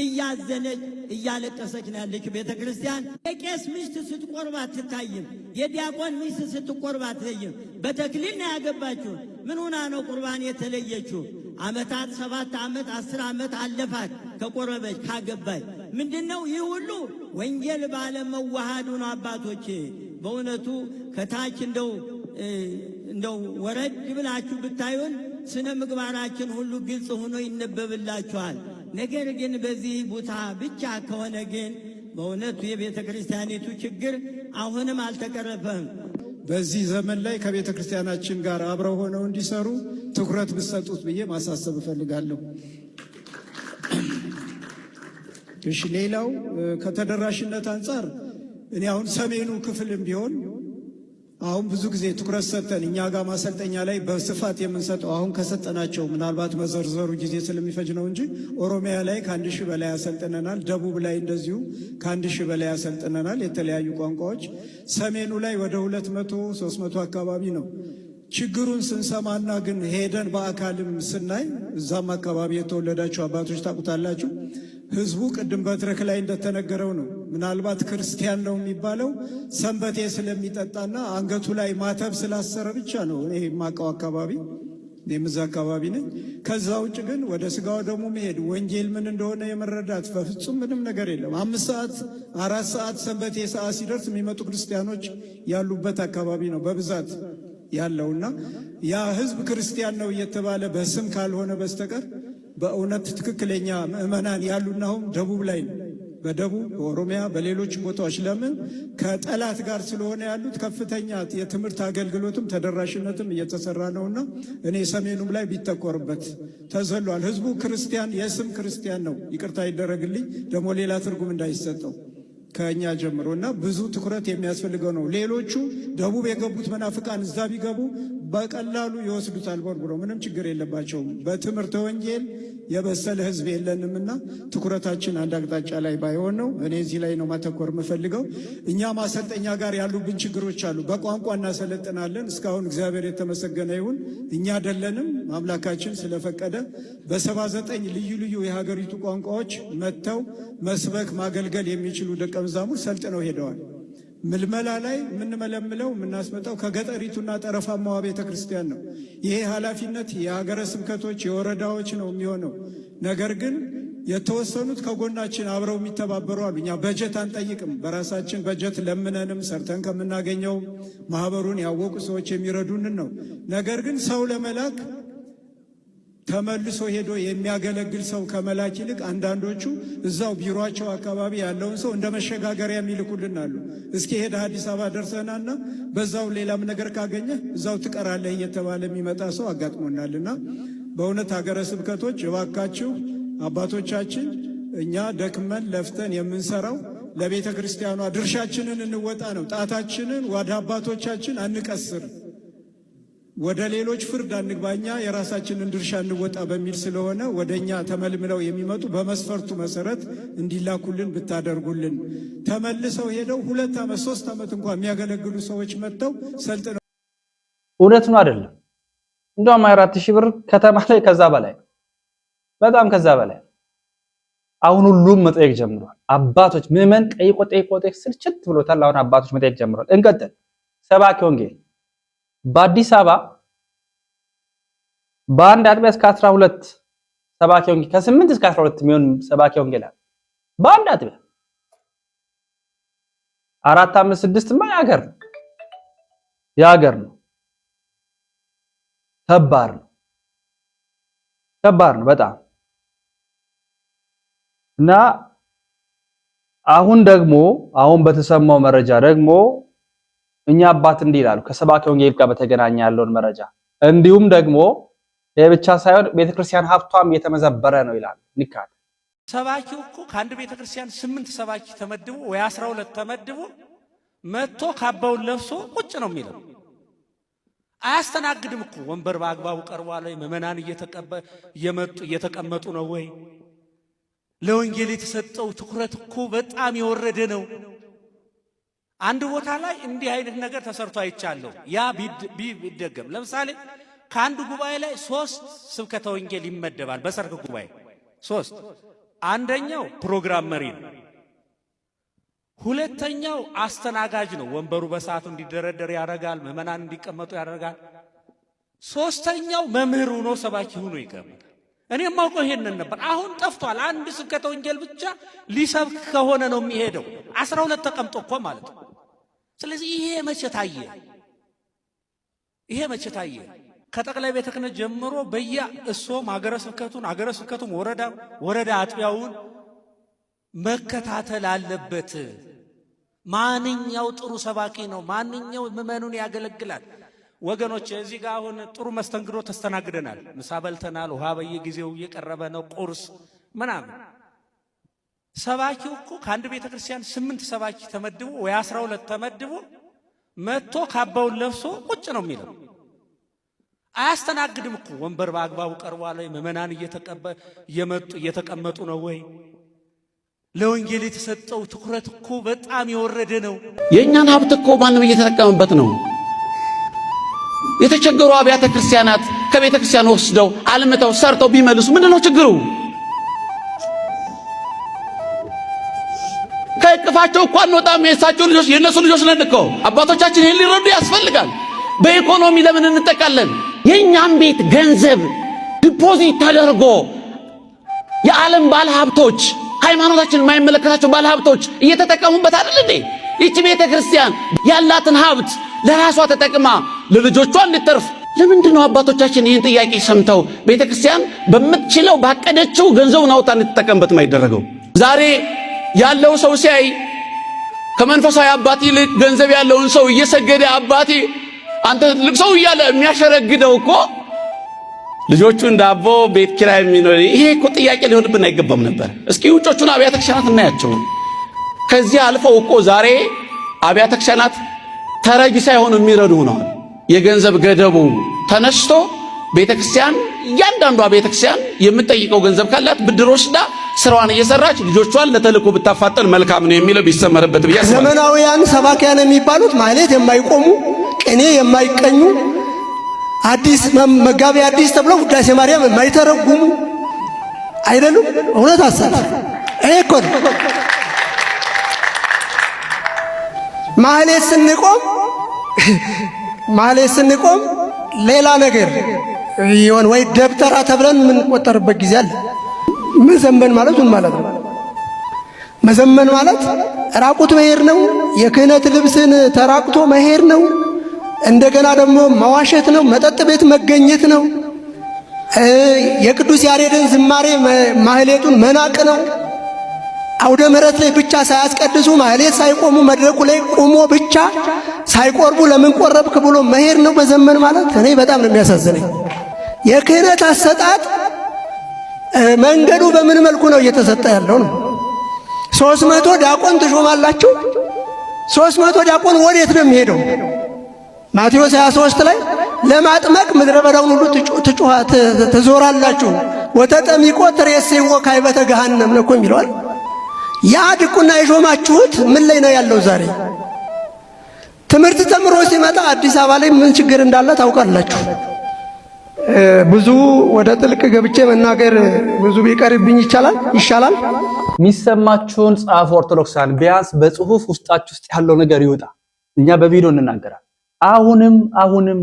እያዘነች እያለቀሰች ነው ያለች ቤተ ክርስቲያን። የቄስ ሚስት ስትቆርብ አትታይም። የዲያቆን ሚስት ስትቆርብ አትለይም። በተክሊል ነው ያገባችው። ምን ሆና ነው ቁርባን የተለየችው? ዓመታት 7 ዓመት 10 ዓመት አለፋት ከቆረበች ካገባች። ምንድነው ይህ ሁሉ? ወንጌል ባለመዋሃዱ ነው። አባቶቼ በእውነቱ ከታች እንደው ወረድ ብላችሁ ብታዩን ስነ ምግባራችን ሁሉ ግልጽ ሆኖ ይነበብላችኋል። ነገር ግን በዚህ ቦታ ብቻ ከሆነ ግን በእውነቱ የቤተ ክርስቲያኒቱ ችግር አሁንም አልተቀረፈም። በዚህ ዘመን ላይ ከቤተ ክርስቲያናችን ጋር አብረው ሆነው እንዲሰሩ ትኩረት ብትሰጡት ብዬ ማሳሰብ እፈልጋለሁ። እሺ፣ ሌላው ከተደራሽነት አንጻር እኔ አሁን ሰሜኑ ክፍልም ቢሆን አሁን ብዙ ጊዜ ትኩረት ሰጥተን እኛ ጋር ማሰልጠኛ ላይ በስፋት የምንሰጠው አሁን ከሰጠናቸው ምናልባት መዘርዘሩ ጊዜ ስለሚፈጅ ነው እንጂ ኦሮሚያ ላይ ከ1000 በላይ ያሰልጥነናል። ደቡብ ላይ እንደዚሁ ከ1000 በላይ ያሰልጥነናል የተለያዩ ቋንቋዎች። ሰሜኑ ላይ ወደ 200-300 አካባቢ ነው። ችግሩን ስንሰማና ግን ሄደን በአካልም ስናይ እዛም አካባቢ የተወለዳችሁ አባቶች ታውቁታላችሁ። ህዝቡ ቅድም በትረክ ላይ እንደተነገረው ነው። ምናልባት ክርስቲያን ነው የሚባለው ሰንበቴ ስለሚጠጣና አንገቱ ላይ ማተብ ስላሰረ ብቻ ነው። እኔ የማውቀው አካባቢ የምዛ አካባቢ ነኝ። ከዛ ውጭ ግን ወደ ስጋው ደግሞ መሄድ ወንጌል ምን እንደሆነ የመረዳት በፍጹም ምንም ነገር የለም። 5 ሰዓት 4 ሰዓት ሰንበቴ ሰዓት ሲደርስ የሚመጡ ክርስቲያኖች ያሉበት አካባቢ ነው በብዛት ያለውና ያ ህዝብ ክርስቲያን ነው እየተባለ በስም ካልሆነ በስተቀር በእውነት ትክክለኛ ምእመናን ያሉና አሁን ደቡብ ላይ ነው። በደቡብ በኦሮሚያ በሌሎች ቦታዎች ለምን ከጠላት ጋር ስለሆነ ያሉት ከፍተኛ የትምህርት አገልግሎትም ተደራሽነትም እየተሰራ ነውና እኔ ሰሜኑም ላይ ቢተኮርበት ተዘሏል። ህዝቡ ክርስቲያን የስም ክርስቲያን ነው። ይቅርታ ይደረግልኝ ደግሞ ሌላ ትርጉም እንዳይሰጠው ከኛ ጀምሮና ብዙ ትኩረት የሚያስፈልገው ነው። ሌሎቹ ደቡብ የገቡት መናፍቃን እዛ ቢገቡ በቀላሉ ይወስዱታል ቦርቡሮ፣ ምንም ችግር የለባቸውም። በትምህርተ ወንጌል የበሰለ ህዝብ የለንምና ትኩረታችን አንድ አቅጣጫ ላይ ባይሆን ነው። እኔ እዚህ ላይ ነው ማተኮር የምፈልገው። እኛ ማሰልጠኛ ጋር ያሉብን ችግሮች አሉ። በቋንቋ እናሰለጥናለን። እስካሁን እግዚአብሔር የተመሰገነ ይሁን እኛ አይደለንም አምላካችን ስለፈቀደ በ79 ልዩ ልዩ የሀገሪቱ ቋንቋዎች መጥተው መስበክ ማገልገል የሚችሉ ደቀ መዛሙርት ሰልጥነው ሄደዋል። ምልመላ ላይ የምንመለምለው የምናስመጣው ከገጠሪቱና ጠረፋማዋ ቤተ ክርስቲያን ነው። ይሄ ኃላፊነት የሀገረ ስብከቶች የወረዳዎች ነው የሚሆነው። ነገር ግን የተወሰኑት ከጎናችን አብረው የሚተባበሩ አሉ። እኛ በጀት አንጠይቅም። በራሳችን በጀት ለምነንም ሰርተን ከምናገኘው ማህበሩን ያወቁ ሰዎች የሚረዱንን ነው። ነገር ግን ሰው ለመላክ ተመልሶ ሄዶ የሚያገለግል ሰው ከመላክ ይልቅ አንዳንዶቹ እዛው ቢሮአቸው አካባቢ ያለውን ሰው እንደ መሸጋገሪያ የሚልኩልን አሉ። እስኪ ሄደ አዲስ አበባ ደርሰናና በዛው ሌላም ነገር ካገኘ እዛው ትቀራለህ እየተባለ የሚመጣ ሰው አጋጥሞናልና በእውነት ሀገረ ስብከቶች እባካችሁ አባቶቻችን እኛ ደክመን ለፍተን የምንሰራው ለቤተ ክርስቲያኗ ድርሻችንን እንወጣ ነው። ጣታችንን ወደ አባቶቻችን አንቀስር፣ ወደ ሌሎች ፍርድ አንግባኛ፣ የራሳችንን ድርሻ እንወጣ በሚል ስለሆነ ወደኛ ተመልምለው የሚመጡ በመስፈርቱ መሰረት እንዲላኩልን ብታደርጉልን። ተመልሰው ሄደው 2 ዓመት 3 ዓመት እንኳን የሚያገለግሉ ሰዎች መጥተው ሰልጥነው እውነት ነው አይደለም? እንደውም 4000 ብር ከተማ ላይ ከዛ በላይ በጣም ከዛ በላይ አሁን ሁሉም መጠየቅ ጀምሯል። አባቶች ምዕመን ቀይ ቆጤ ስልችት ብሎታል። አሁን አባቶች መጠየቅ ጀምሯል። እንቀጥል። ሰባኪ ወንጌል በአዲስ አበባ በአንድ አጥቢያ እስከ 12 ሰባኪ ወንጌል ከ8 እስከ 12 የሚሆን ሰባኪ ወንጌል አለ በአንድ አጥቢያ። 4 5 6 ማ ያገር ነው ከባድ ነው በጣም እና አሁን በተሰማው መረጃ ደግሞ እኛ አባት እንዲህ ይላሉ ከሰባኪ ወንጌል ጋር በተገናኘ ያለውን መረጃ እንዲሁም ደግሞ የብቻ ሳይሆን ቤተክርስቲያን ሀብቷም የተመዘበረ ነው ይላሉ። ንካት ሰባኪው እኮ ከአንድ ቤተክርስቲያን 8 ሰባኪ ተመድቦ ወይ 12 ተመድቦ መጥቶ ካባውን ለብሶ ቁጭ ነው የሚለው። አያስተናግድም እኮ ወንበር በአግባቡ ቀርቧል ወይ? ምዕመናን እየተቀመጡ ነው ወይ? ለወንጌል የተሰጠው ትኩረት እኮ በጣም የወረደ ነው። አንድ ቦታ ላይ እንዲህ አይነት ነገር ተሰርቶ አይቻለሁ። ያ ቢደገም ለምሳሌ ከአንድ ጉባኤ ላይ 3 ስብከተ ወንጌል ይመደባል። በሰርክ ጉባኤ 3 አንደኛው ፕሮግራም መሪ ነው። ሁለተኛው አስተናጋጅ ነው። ወንበሩ በሰዓቱ እንዲደረደር ያደርጋል፣ ምዕመናን እንዲቀመጡ ያደርጋል። ሶስተኛው መምህር ሆኖ ሰባኪ ሆኖ ይቀመጣል። እኔም ማውቀው ይሄንን ነበር። አሁን ጠፍቷል። አንድ ስብከተ ወንጌል ብቻ ሊሰብክ ከሆነ ነው የሚሄደው። 12 ተቀምጦ እኮ ማለት ነው። ስለዚህ ይሄ መቼ ታየ? ከጠቅላይ ቤተ ክህነት ጀምሮ በየእሶም ሀገረ ስብከቱም ወረዳ አጥቢያውን መከታተል አለበት። ማንኛው ጥሩ ሰባኪ ነው? ማንኛው ምዕመኑን ያገለግላል? ወገኖች እዚህ ጋር አሁን ጥሩ መስተንግዶ ተስተናግደናል። ምሳ በልተናል። ውሃ በየጊዜው እየቀረበ ነው። ቁርስ ምናምን። ሰባኪው እኮ ከአንድ ቤተክርስቲያን 8 ሰባኪ ተመድቦ ወይ 12 ተመድቦ መጥቶ ካባውን ለብሶ ቁጭ ነው የሚለው። አያስተናግድም እኮ ወንበር በአግባቡ ቀርቧል ወይ? ምዕመናን እየተቀመጡ ነው ወይ? ለወንጌል የተሰጠው ትኩረት እኮ በጣም የወረደ ነው። የእኛን ሀብት እኮ ማንም እየተጠቀመበት ነው። የተቸገሩ አብያተ ክርስቲያናት ከቤተ ክርስቲያን ወስደው አልምተው ሰርተው ቢመልሱ ምንድነው ችግሩ? ከእቅፋቸው እኮ አንወጣም። የእሳቸው ልጆች የእነሱ ልጆች ነን እኮ። አባቶቻችን ይህን ሊረዱ ያስፈልጋል። በኢኮኖሚ ለምን እንጠቃለን? የእኛም ቤት ገንዘብ ዲፖዚት ተደርጎ የዓለም ባለሀብቶች ሃይማኖታችን የማይመለከታቸው ባለሀብቶች እየተጠቀሙበት አይደል እንዴ? ይህች ቤተ ክርስቲያን ያላትን ሀብት ለራሷ ተጠቅማ ለልጆቿ እንድትተርፍ ለምንድን ነው አባቶቻችን ይህን ጥያቄ ሰምተው ቤተ ክርስቲያን በምትችለው ባቀደችው ገንዘቡን አውጣ እንድትጠቀምበት የማይደረገው? ዛሬ ያለው ሰው ሲያይ ከመንፈሳዊ አባት ይልቅ ገንዘብ ያለውን ሰው እየሰገደ አባቴ አንተ ትልቅ ሰው እያለ የሚያሸረግደው እኮ ልጆቹን ዳቦ ቤት ኪራይ የሚኖር ይሄ እኮ ጥያቄ ሊሆንብን አይገባም ነበር። እስኪ ውጮቹን አብያተ ክርስቲያናት እናያቸው። ከዚህ አልፈው እኮ ዛሬ አብያተ ክርስቲያናት ተረጂ ሳይሆኑ የሚረዱ ሆነዋል። የገንዘብ ገደቡ ተነስቶ ቤተክርስቲያን እያንዳንዷ ቤተክርስቲያን የምትጠይቀው ገንዘብ ካላት ብድር ወስዳ ስራዋን እየሰራች ልጆቿን ለተልእኮ ብታፋጠን መልካም ነው የሚለው ቢሰመርበት ብዬ አስባለሁ። ዘመናዊያን ሰባኪያን የሚባሉት ማለት የማይቆሙ ቅኔ የማይቀኙ አዲስ መጋቢ አዲስ ተብለው ውዳሴ ማርያም የማይተረጉሙ አይደሉም። እውነት አሳት ይሄ እኮ ማህሌት ስንቆም ሌላ ነገር ይሆን ወይ ደብተራ ተብለን የምንቆጠርበት ጊዜ አለ። መዘመን ማለት ምን ማለት ነው? መዘመን ማለት ራቁት መሄድ ነው። የክህነት ልብስን ተራቁቶ መሄድ ነው። እንደገና ደግሞ መዋሸት ነው። መጠጥ ቤት መገኘት ነው። የቅዱስ ያሬድን ዝማሬ ማህሌቱን መናቅ ነው። አውደ ምሕረት ላይ ብቻ ሳያስቀድሱ ማህሌት ሳይቆሙ መድረኩ ላይ ቆሞ ብቻ ሳይቆርቡ ለምን ቆረብክ ብሎ መሄድ ነው መዘመን ማለት። እኔ በጣም ነው የሚያሳዝነኝ። የክህነት አሰጣጥ መንገዱ በምን መልኩ ነው እየተሰጠ ያለው ነው? 300 ዲያቆን ትሾማላችሁ። 300 ዲያቆን ወዴት ነው የሚሄደው? ማቴዎስ 23 ላይ ለማጥመቅ ምድረ በዳውን ሁሉ ትዞራላችሁ ወተጠሚቆ ትሬሴዎ ካይበተ ገሃነም ነው እኮ የሚለዋል። ያ ድቁና የሾማችሁት ምን ላይ ነው ያለው? ዛሬ ትምህርት ተምሮ ሲመጣ አዲስ አበባ ላይ ምን ችግር እንዳለ ታውቃላችሁ። ብዙ ወደ ጥልቅ ገብቼ መናገር ብዙ ቢቀርብኝ ይሻላል። የሚሰማችሁን ጻፉ ኦርቶዶክሳን። ቢያንስ በጽሁፍ ውስጣችሁ ውስጥ ያለው ነገር ይወጣ። እኛ በቪዲዮ እንናገራለን። አሁንም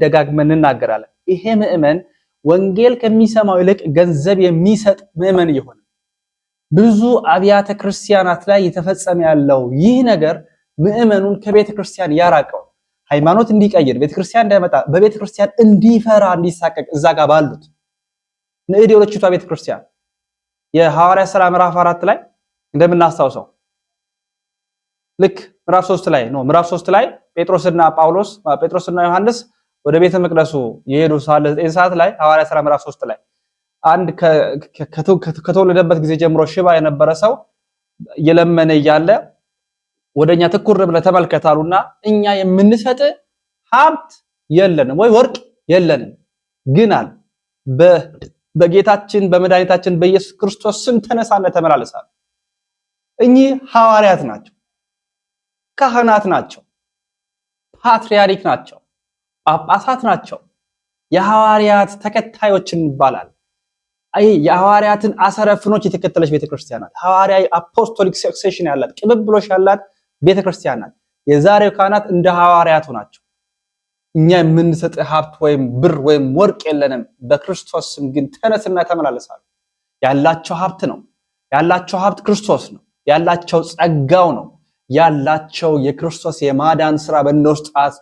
ደጋግመን እንናገራለን። ይሄ ምእመን ወንጌል ከሚሰማው ይልቅ ገንዘብ የሚሰጥ ምእመን ይሆን። ብዙ አብያተ ክርስቲያናት ላይ የተፈጸመ ያለው ይህ ነገር ምእመኑን ከቤተ ክርስቲያን ያራቀው ሃይማኖት እንዲቀይር ቤተክርስቲያን እንዳይመጣ በቤተክርስቲያን እንዲፈራ እንዲሳቀቅ እዛ ጋር ባሉት ንዕድ የሆነችቷ ቤተክርስቲያን የሐዋርያት ሥራ ምዕራፍ 4 ላይ እንደምናስታውሰው ልክ ምዕራፍ 3 ላይ ጴጥሮስና ዮሐንስ ወደ ቤተ መቅደሱ የሄዱ ሳለ 9 ሰዓት ላይ ሐዋርያት ሥራ ምዕራፍ 3 ላይ አንድ ከተወለደበት ጊዜ ጀምሮ ሽባ የነበረ ሰው እየለመነ እያለ ወደኛ ትኩር ብለ ተመልከታሉና እኛ የምንሰጥ ሀብት የለንም ወይ ወርቅ የለንም ግን አለ በጌታችን በመድኃኒታችን በኢየሱስ ክርስቶስ ስም ተነሳና ተመላለሳል። እኚህ ሐዋርያት ናቸው፣ ካህናት ናቸው፣ ፓትርያርክ ናቸው፣ ጳጳሳት ናቸው። የሐዋርያት ተከታዮችን ይባላል። አይ የሐዋርያትን አሰረፍኖች የተከተለች ቤተክርስቲያን ናት። ሐዋርያዊ አፖስቶሊክ ሰክሴሽን ያላት ቅብብሎሽ ያላት ቤተክርስቲያን ናት። የዛሬው ካህናት እንደ ሐዋርያቱ ናቸው። እኛ የምንሰጥ ሀብት ወይም ብር ወይም ወርቅ የለንም፣ በክርስቶስ ስም ግን ተነስና ተመላለሳሉ። ያላቸው ሀብት ነው፣ ያላቸው ሀብት ክርስቶስ ነው፣ ያላቸው ጸጋው ነው፣ ያላቸው የክርስቶስ የማዳን ስራ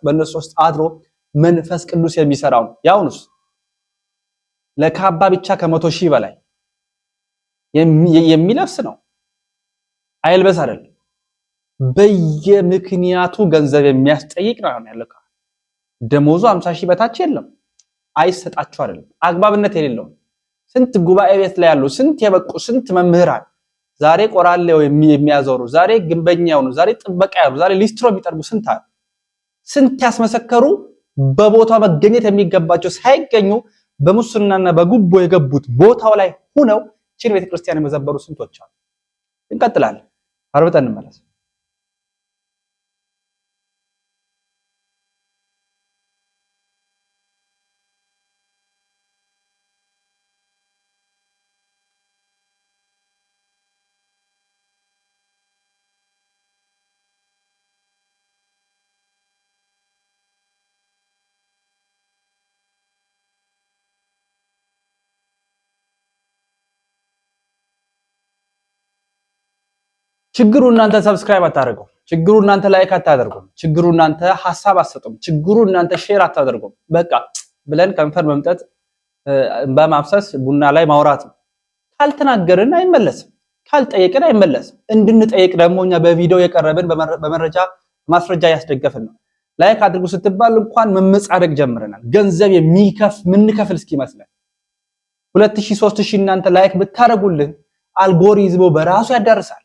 በእነሱ ውስጥ አድሮ መንፈስ ቅዱስ የሚሰራው ነው። ያውንስ ለካባ ብቻ ከ100,000 በላይ የሚለብስ ነው፣ አይልበስ አይደለም። በየምክንያቱ ገንዘብ የሚያስጠይቅ ነው ያለው። ደሞዙ 50,000 በታች የለም፣ አይሰጣቸው አይደለም፣ አግባብነት የሌለው። ስንት ጉባኤ ቤት ላይ ያሉ ስንት የበቁ ስንት መምህራን ዛሬ ቆራሌው የሚያዞሩ፣ ዛሬ ግንበኛው ነው፣ ዛሬ ጥበቃ ያሉ፣ ዛሬ ሊስትሮ የሚጠርጉ ስንት ያስመሰከሩ በቦታው መገኘት የሚገባቸው ሳይገኙ በሙስናና በጉቦ የገቡት ቦታው ላይ ሆነው እቺን ቤተክርስቲያን የመዘበሩ ስንቶች አሉ። እንቀጥላለን። አርብጠን እንመለስ። ችግሩ እናንተ ሰብስክራይብ አታደርጉም፣ ችግሩ እናንተ ላይክ አታደርጉም፣ ችግሩ እናንተ ሐሳብ አትሰጡም፣ ችግሩ እናንተ ሼር አታደርጉም። በቃ ብለን ከንፈር መምጠጥ በማፍሰስ ቡና ላይ ማውራት ነው። ካልተናገርን አይመለስም፣ ካልጠየቅን አይመለስም። እንድንጠይቅ ደግሞ እኛ በቪዲዮ የቀረብን በመረጃ ማስረጃ ያስደገፍን ነው። ላይክ አድርጉ ስትባል እንኳን መመጻደቅ ጀምረናል። ገንዘብ ምንከፍል እስኪመስለን 2000 3000 እናንተ ላይክ ብታረጉልን አልጎሪዝሙ በራሱ ያዳርሳል።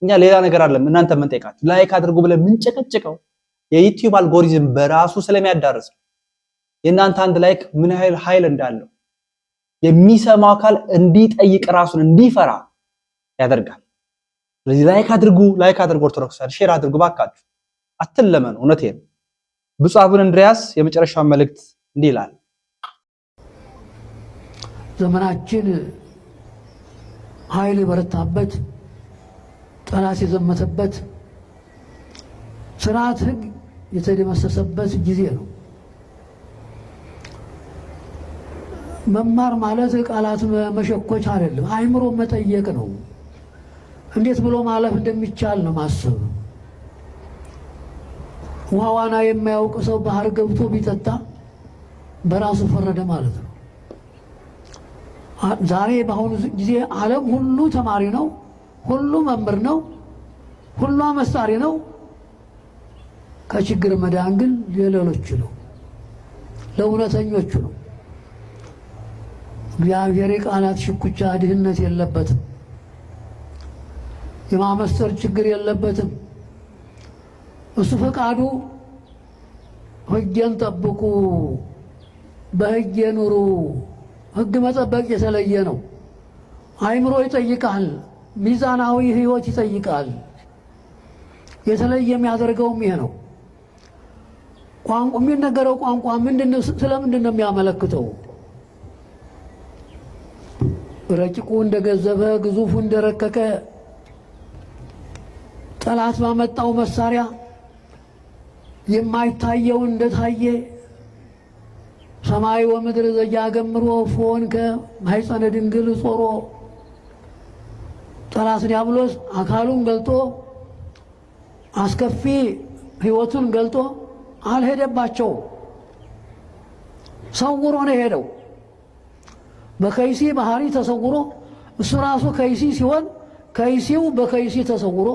እኛ ሌላ ነገር አይደለም እናንተ ምን ጠይቃችሁ ላይክ አድርጉ ብለን ምን ጨቀጨቀው የዩቲዩብ አልጎሪዝም በራሱ ስለሚያዳርስ የእናንተ አንድ ላይክ ምን ያህል ኃይል እንዳለው የሚሰማው አካል እንዲጠይቅ ራሱን እንዲፈራ ያደርጋል። ስለዚህ ላይክ አድርጉ ኦርቶዶክሳውያን ሼር አድርጉ ባካችሁ፣ አትለመኑ። እውነቴን ነው። ብፁዕ አቡነ እንድርያስ የመጨረሻው መልእክት እንዲህ ይላል። ዘመናችን ኃይል የበረታበት ጠላት የዘመተበት ስርዓት ሕግ የተደመሰሰበት ጊዜ ነው። መማር ማለት ቃላት መሸኮች አይደለም፣ አይምሮ መጠየቅ ነው። እንዴት ብሎ ማለፍ እንደሚቻል ነው ማሰብ። ውሃ ዋና የማያውቅ ሰው ባህር ገብቶ ቢጠጣ በራሱ ፈረደ ማለት ነው። ዛሬ በአሁኑ ጊዜ ዓለም ሁሉ ተማሪ ነው፣ ሁሉ መምህር ነው፣ ሁሉ አመስጣሪ ነው። ከችግር መዳን ግን ለሌሎቹ ነው፣ ለእውነተኞቹ ነው። እግዚአብሔር የቃላት ሽኩቻ ድህነት የለበትም፣ የማመስጠር ችግር የለበትም። እሱ ፈቃዱ ሕጌን ጠብቁ፣ በሕጌ ኑሩ። ሕግ መጠበቅ የተለየ ነው። አይምሮ ይጠይቃል፣ ሚዛናዊ ህይወት ይጠይቃል። የተለየ የሚያደርገውም ይሄ ነው። ቋንቋ የሚነገረው ቋንቋ ምንድነው? ስለምንድን ነው የሚያመለክተው? ረቂቁ እንደገዘበ ግዙፉ እንደረቀቀ ጠላት ባመጣው መሳሪያ የማይታየው እንደታየ ሰማይ ወምድር ዘያገምሮ ፎንከ ማኅፀነ ድንግል ጾሮ ጠላት ዲያብሎስ አካሉን ገልጦ አስከፊ ህይወቱን ገልጦ አልሄደባቸው ሰውሮ ነው ሄደው በከይሲ ባህሪ ተሰውሮ እሱ ራሱ ከይሲ ሲሆን ከይሲው በከይሲ ተሰውሮ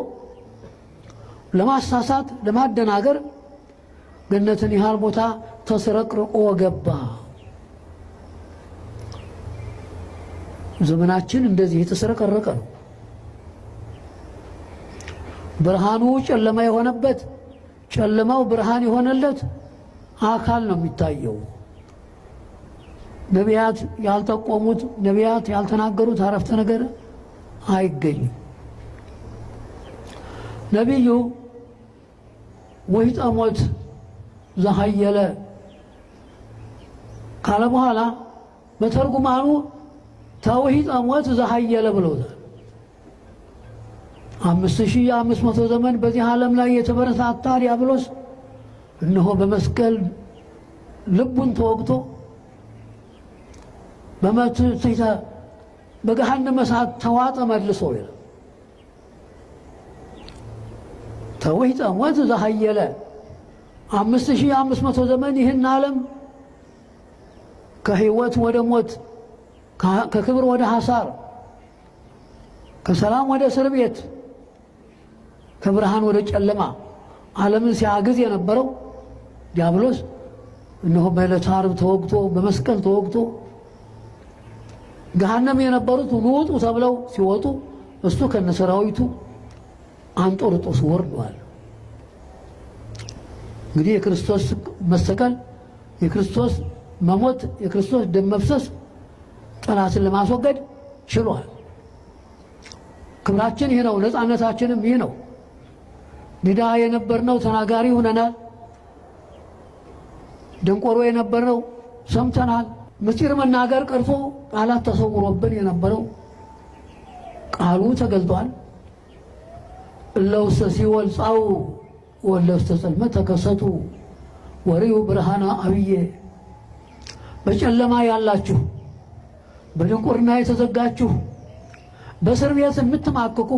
ለማሳሳት ለማደናገር ገነትን ያህል ቦታ ተስረቅርቆ ገባ። ዘመናችን እንደዚህ የተሰረቀረቀ ነው። ብርሃኑ ጨለማ የሆነበት ጨለማው ብርሃን የሆነለት አካል ነው የሚታየው። ነቢያት ያልጠቆሙት ነቢያት ያልተናገሩት አረፍተ ነገር አይገኝም። ነቢዩ ወይጠሞት ዘሃየለ ካለ በኋላ በተርጉማኑ ተውሂጠሞት ዘሃየለ ብለውታል። 5500 ዘመን በዚህ ዓለም ላይ የተበረታታ ዲያብሎስ እነሆ በመስቀል ልቡን ተወግቶ በመትተይታ በገሃነመ እሳት ተዋጠ መልሶ ይላል። ተውሂጠሞት ዘሃየለ 5500 ዘመን ይህን ዓለም ከህይወት ወደ ሞት ከክብር ወደ ሐሳር ከሰላም ወደ እስር ቤት ከብርሃን ወደ ጨለማ ዓለምን ሲያግዝ የነበረው ዲያብሎስ እነሆ በዕለተ ዓርብ ተወግቶ በመስቀል ተወግቶ ገሃነም የነበሩት ውጡ ተብለው ሲወጡ እሱ ከነሰራዊቱ አንጦርጦስ ወርዷል። እንግዲህ የክርስቶስ መሰቀል የክርስቶስ መሞት የክርስቶስ ደም መፍሰስ ጠላትን ለማስወገድ ችሏል። ክብራችን ይህ ነው። ነፃነታችንም ይህ ነው። ዲዳ የነበርነው ተናጋሪ ሆነናል። ደንቆሮ የነበርነው ሰምተናል። ምስጢር መናገር ቀርቶ ቃላት ተሰውሮብን የነበረው ቃሉ ተገልጧል። እለውስተ ሲኦል ጻኡ ወለውስተ ጽልመት ተከሰቱ ወሪዩ ብርሃነ አብዬ። በጨለማ ያላችሁ በድንቁርና የተዘጋችሁ በእስር ቤት የምትማቅቁ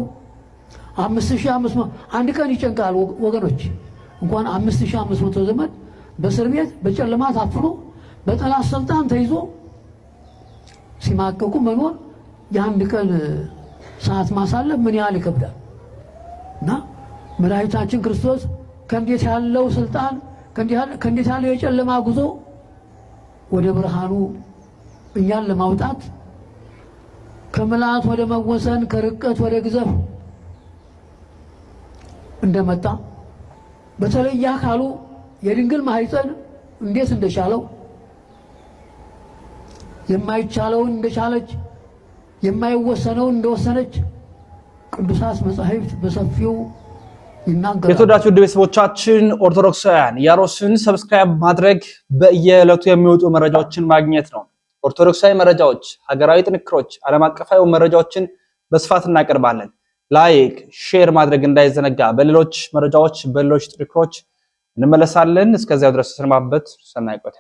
5500 አንድ ቀን ይጨንቃል ወገኖች። እንኳን 5500 ዘመን በእስር ቤት በጨለማ ታፍኖ በጠላት ስልጣን ተይዞ ሲማቅቁ መኖር የአንድ ቀን ሰዓት ማሳለፍ ምን ያህል ይከብዳል። እና መድኃኒታችን ክርስቶስ ከእንዴት ያለው ስልጣን ከእንዴት ያለው የጨለማ ጉዞ ወደ ብርሃኑ እኛን ለማውጣት ከምልአት ወደ መወሰን ከርቀት ወደ ግዘፍ እንደመጣ በተለይ አካሉ የድንግል ማህፀን እንዴት እንደቻለው የማይቻለውን እንደቻለች የማይወሰነውን እንደወሰነች ቅዱሳት መጻሕፍት በሰፊው ይናገራሉ። የተወዳጁ ቤተሰቦቻችን ኦርቶዶክሳውያን ያሮስን ሰብስክራይብ ማድረግ በየዕለቱ የሚወጡ መረጃዎችን ማግኘት ነው። ኦርቶዶክሳዊ መረጃዎች፣ ሀገራዊ ጥንክሮች፣ ዓለም አቀፋዊ መረጃዎችን በስፋት እናቀርባለን። ላይክ ሼር ማድረግ እንዳይዘነጋ። በሌሎች መረጃዎች በሌሎች ጥንክሮች እንመለሳለን። እስከዚያው ድረስ ሰናበት። ሰናይ ቆይታ